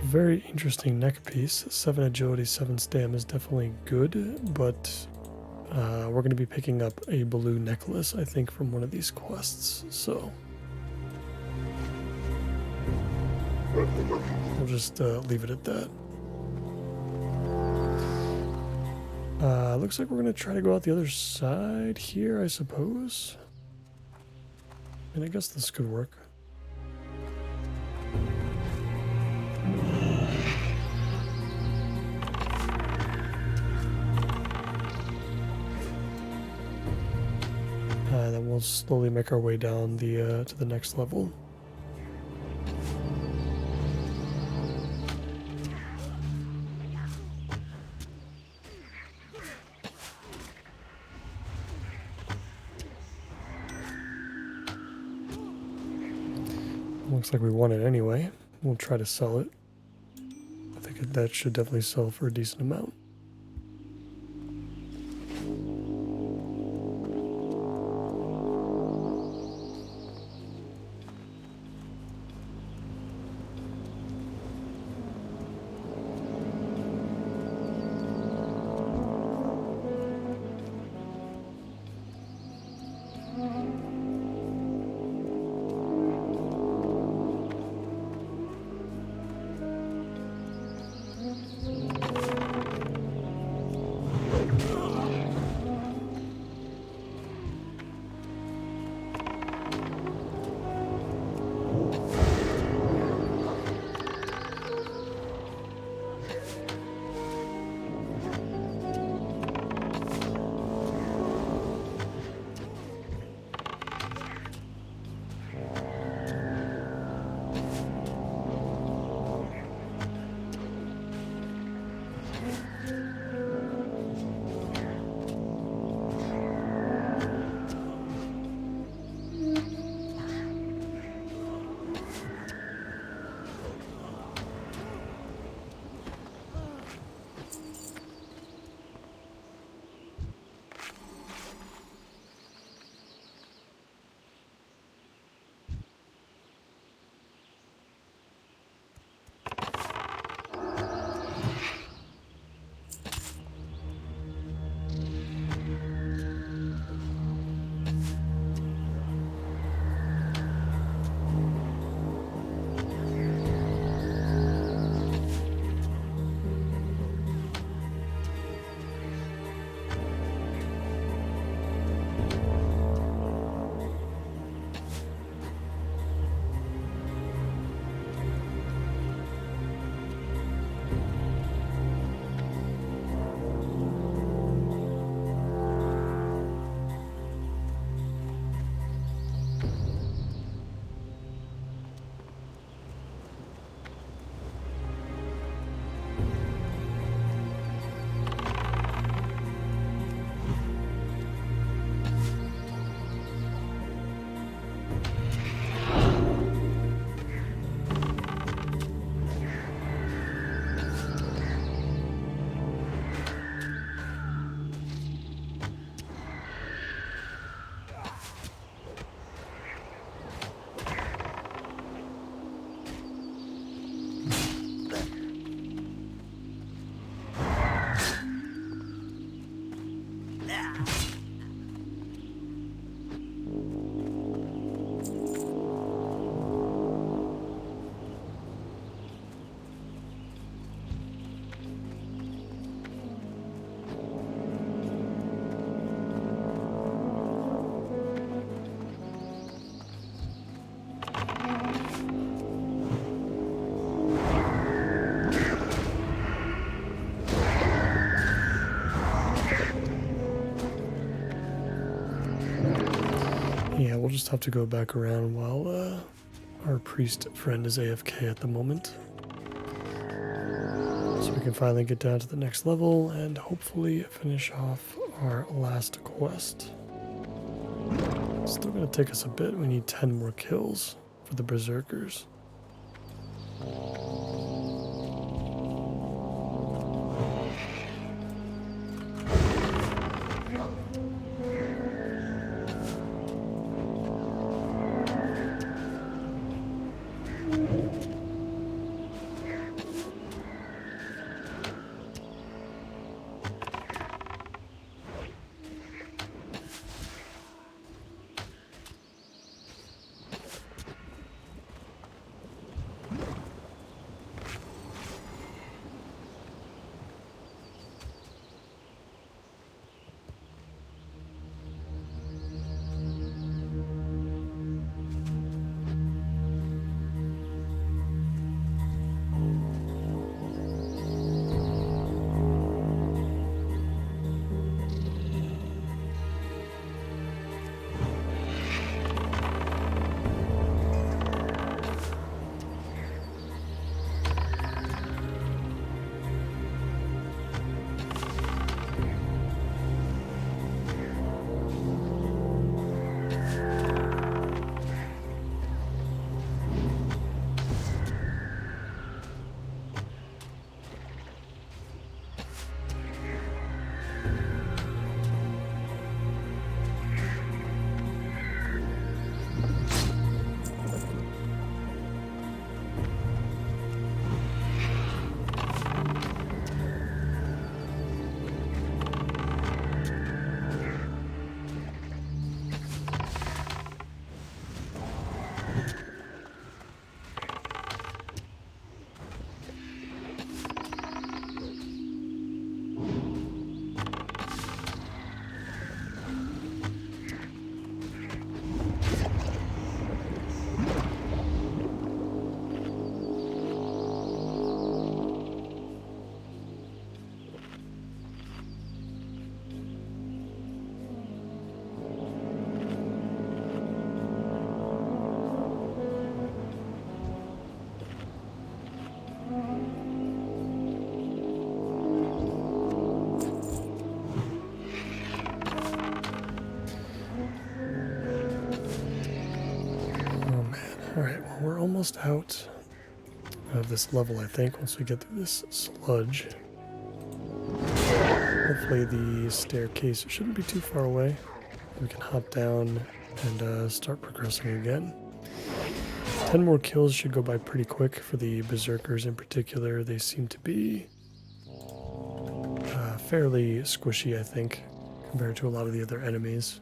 Very interesting neck piece. 7 agility, 7 stam is definitely good, but we're going to be picking up a blue necklace, I think, from one of these quests, so we'll just leave it at that. Looks like we're going to try to go out the other side here, I suppose. And I guess this could work. we'll slowly make our way down the to the next level. Looks like we want it anyway. We'll try to sell it. I think that should definitely sell for a decent amount. Yeah, we'll just have to go back around while our priest friend is AFK at the moment. So we can finally get down to the next level and hopefully finish off our last quest. Still gonna take us a bit. We need 10 more kills for the berserkers. Alright, well, we're almost out of this level, I think, once we get through this sludge. Hopefully the staircase shouldn't be too far away. We can hop down and start progressing again. 10 more kills should go by pretty quick for the berserkers in particular. They seem to be fairly squishy, I think, compared to a lot of the other enemies.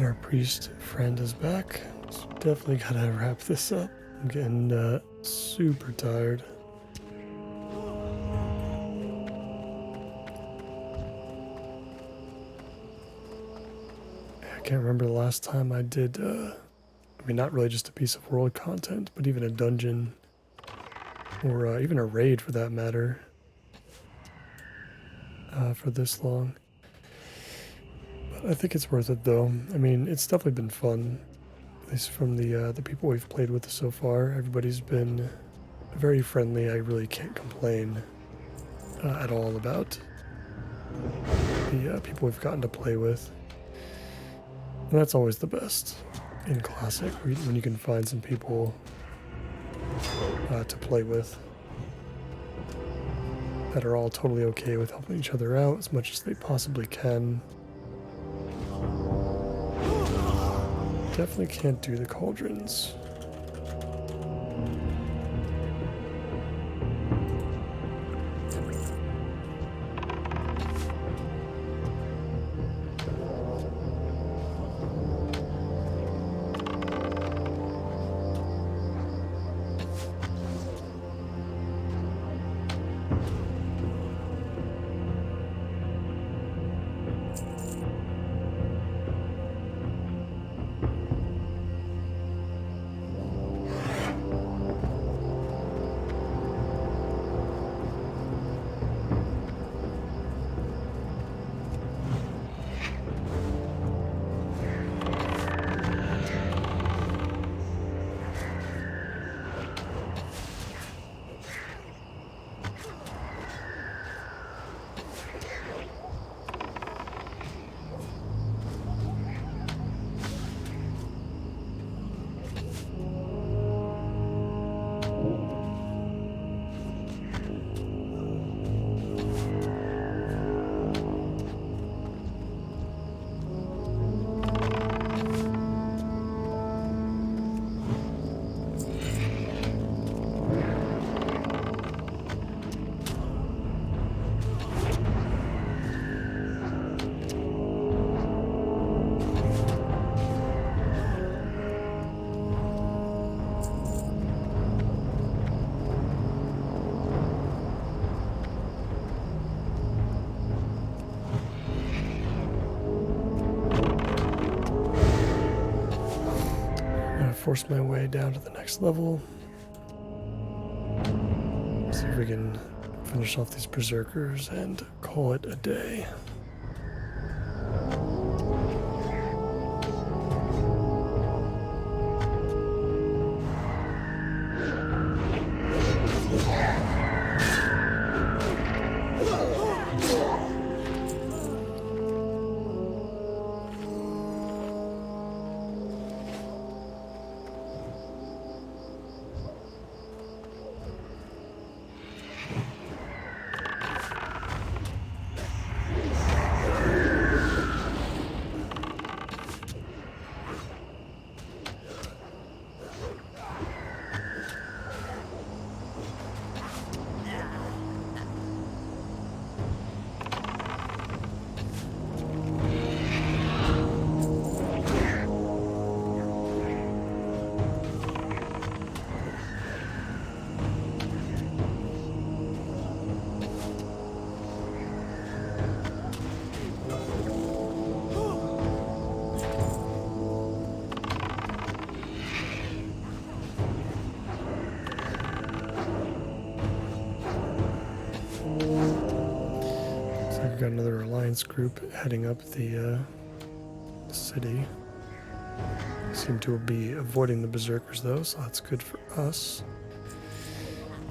our priest friend is back. So definitely gotta wrap this up. I'm getting super tired. I can't remember the last time I did, I mean, not really just a piece of world content, but even a dungeon, or even a raid for that matter, for this long. But I think it's worth it though. I mean, it's definitely been fun, at least from the people we've played with so far. Everybody's been very friendly. I really can't complain at all about the people we've gotten to play with. And that's always the best in Classic, when you can find some people to play with that are all totally okay with helping each other out as much as they possibly can. Definitely can't do the cauldrons. Force my way down to the next level. See if we can finish off these berserkers and call it a day. We've got another alliance group heading up the city. Seem to be avoiding the berserkers though, so that's good for us.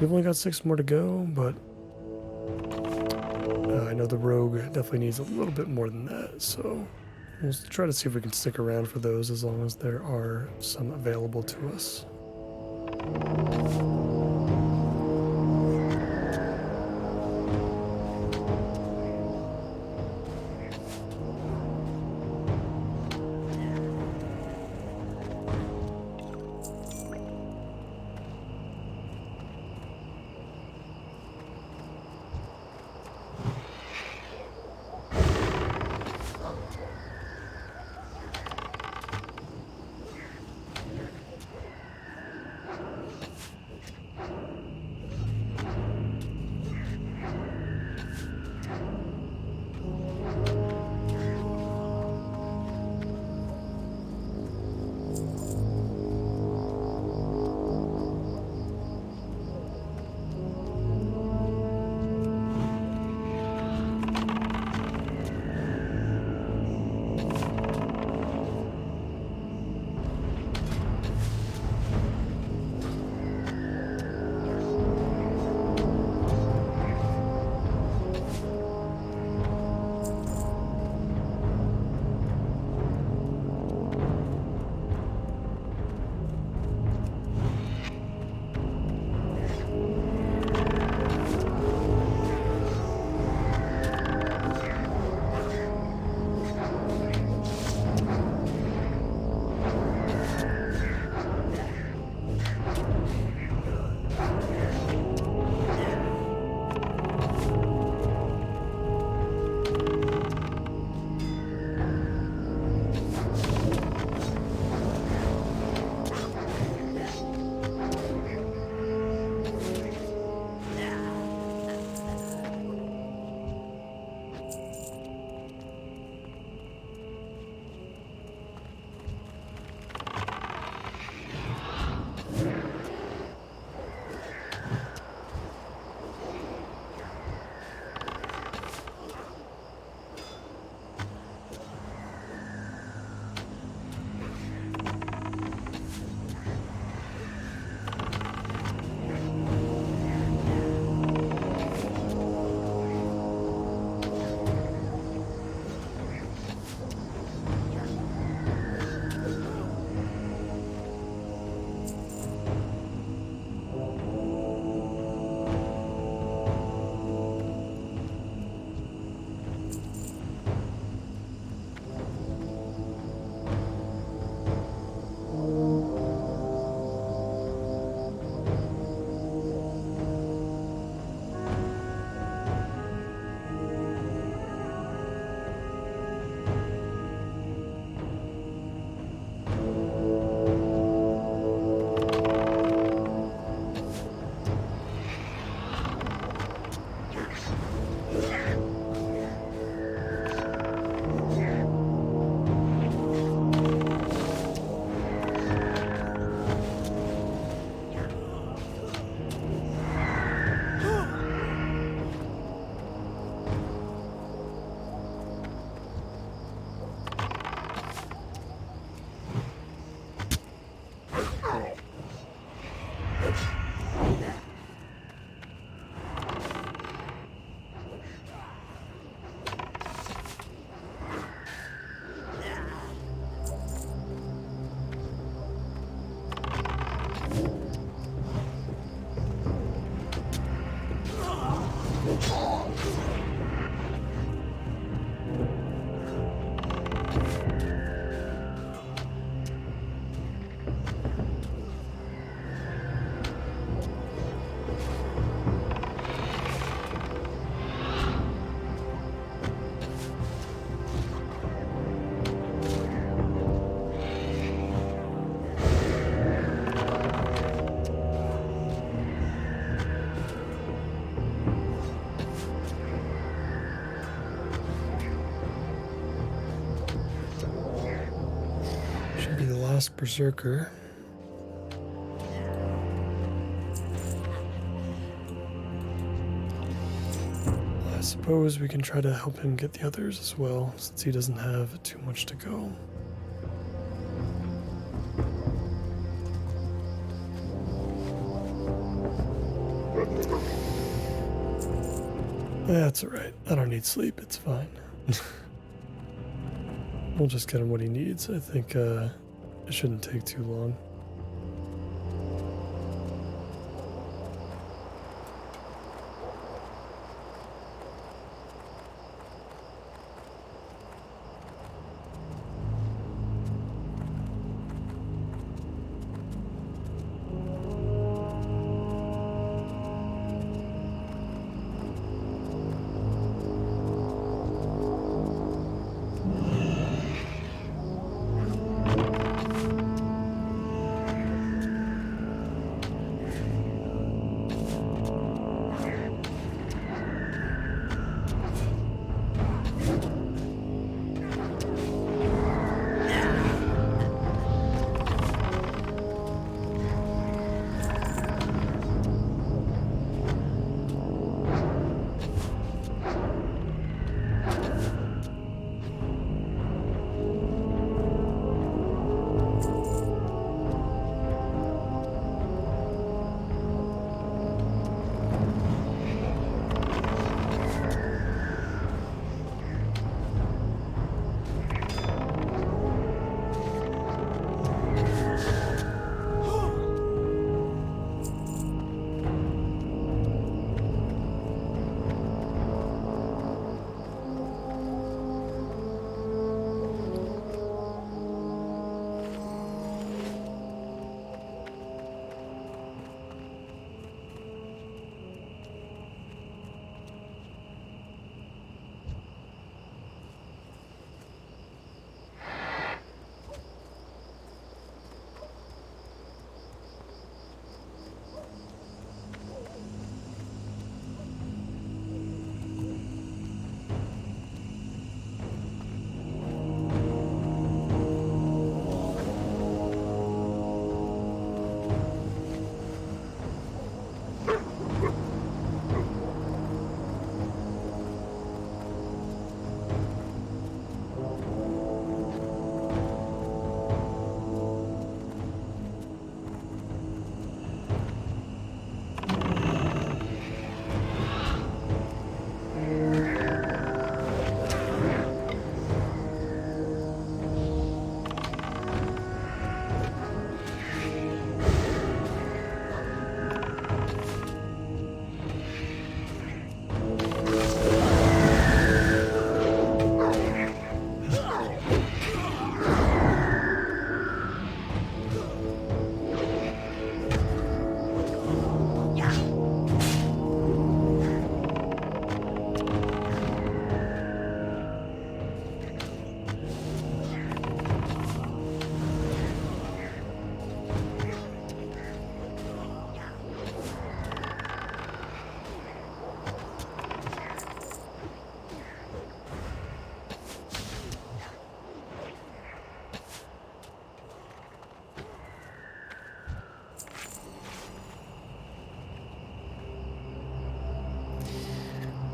We've only got 6 more to go, but I know the rogue definitely needs a little bit more than that, so we'll try to see if we can stick around for those as long as there are some available to us. Last berserker. I suppose we can try to help him get the others as well, since he doesn't have too much to go. That's alright. I don't need sleep. It's fine. We'll just get him what he needs. I think it shouldn't take too long.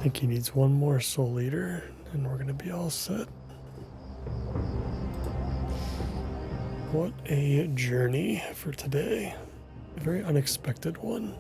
I think he needs one more soul leader, and we're gonna be all set. What a journey for today. A very unexpected one.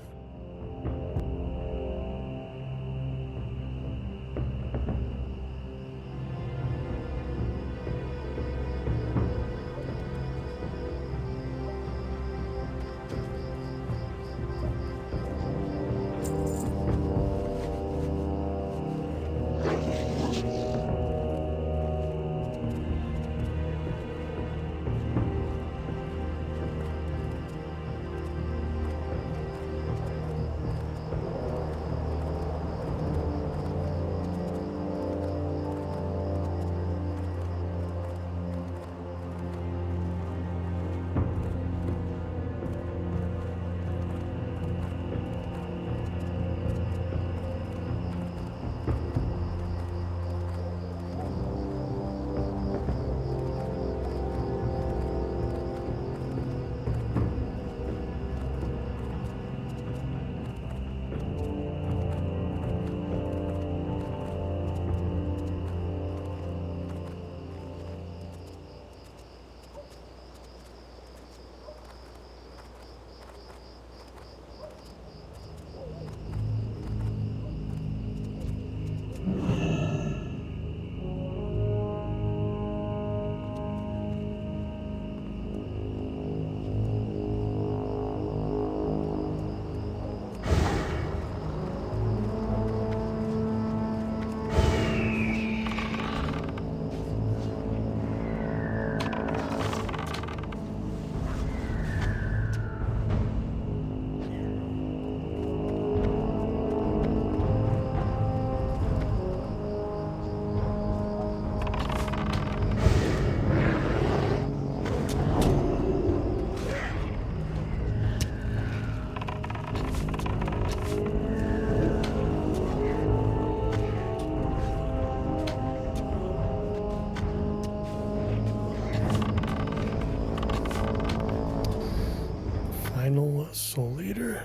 Final soul leader.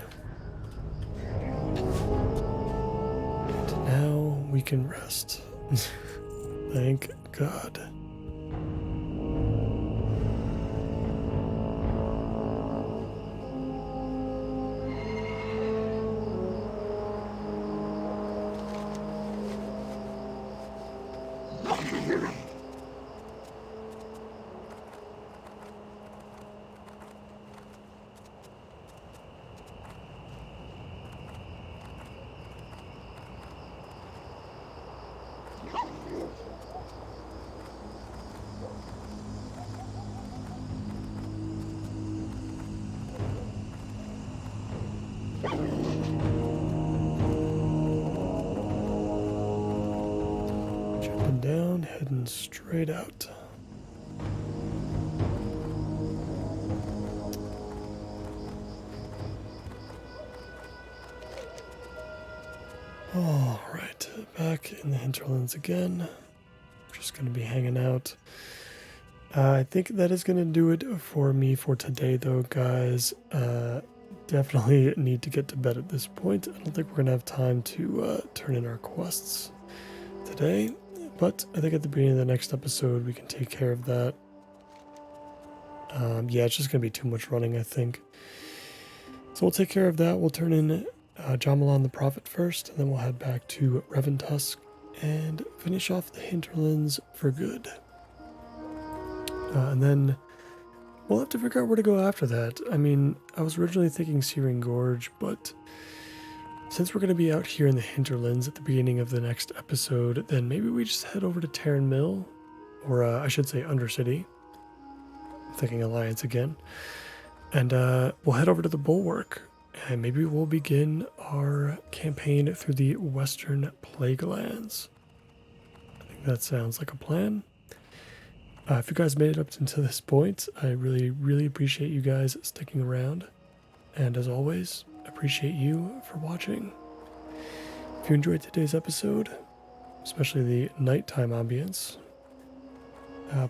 And now we can rest. Thank God. Jumping down, heading straight out. All right, back in the hinterlands again. Just going to be hanging out. I think that is going to do it for me for today, though, guys. Definitely need to get to bed at this point. I don't think we're going to have time to turn in our quests today, but I think at the beginning of the next episode we can take care of that. Yeah, it's just going to be too much running, I think. So we'll take care of that. We'll turn in Jamalon the Prophet first, and then we'll head back to Reventusk and finish off the hinterlands for good. And then we'll have to figure out where to go after that. I mean, I was originally thinking Searing Gorge, but since we're going to be out here in the hinterlands at the beginning of the next episode, then maybe we just head over to Terran Mill, or I should say Undercity. I'm thinking Alliance again. And we'll head over to the Bulwark, and maybe we'll begin our campaign through the Western Plaguelands. I think that sounds like a plan. If you guys made it up until this point, I really, really appreciate you guys sticking around. And as always, appreciate you for watching. If you enjoyed today's episode, especially the nighttime ambience,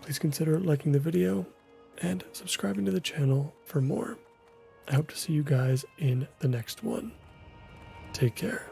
please consider liking the video and subscribing to the channel for more. I hope to see you guys in the next one. Take care.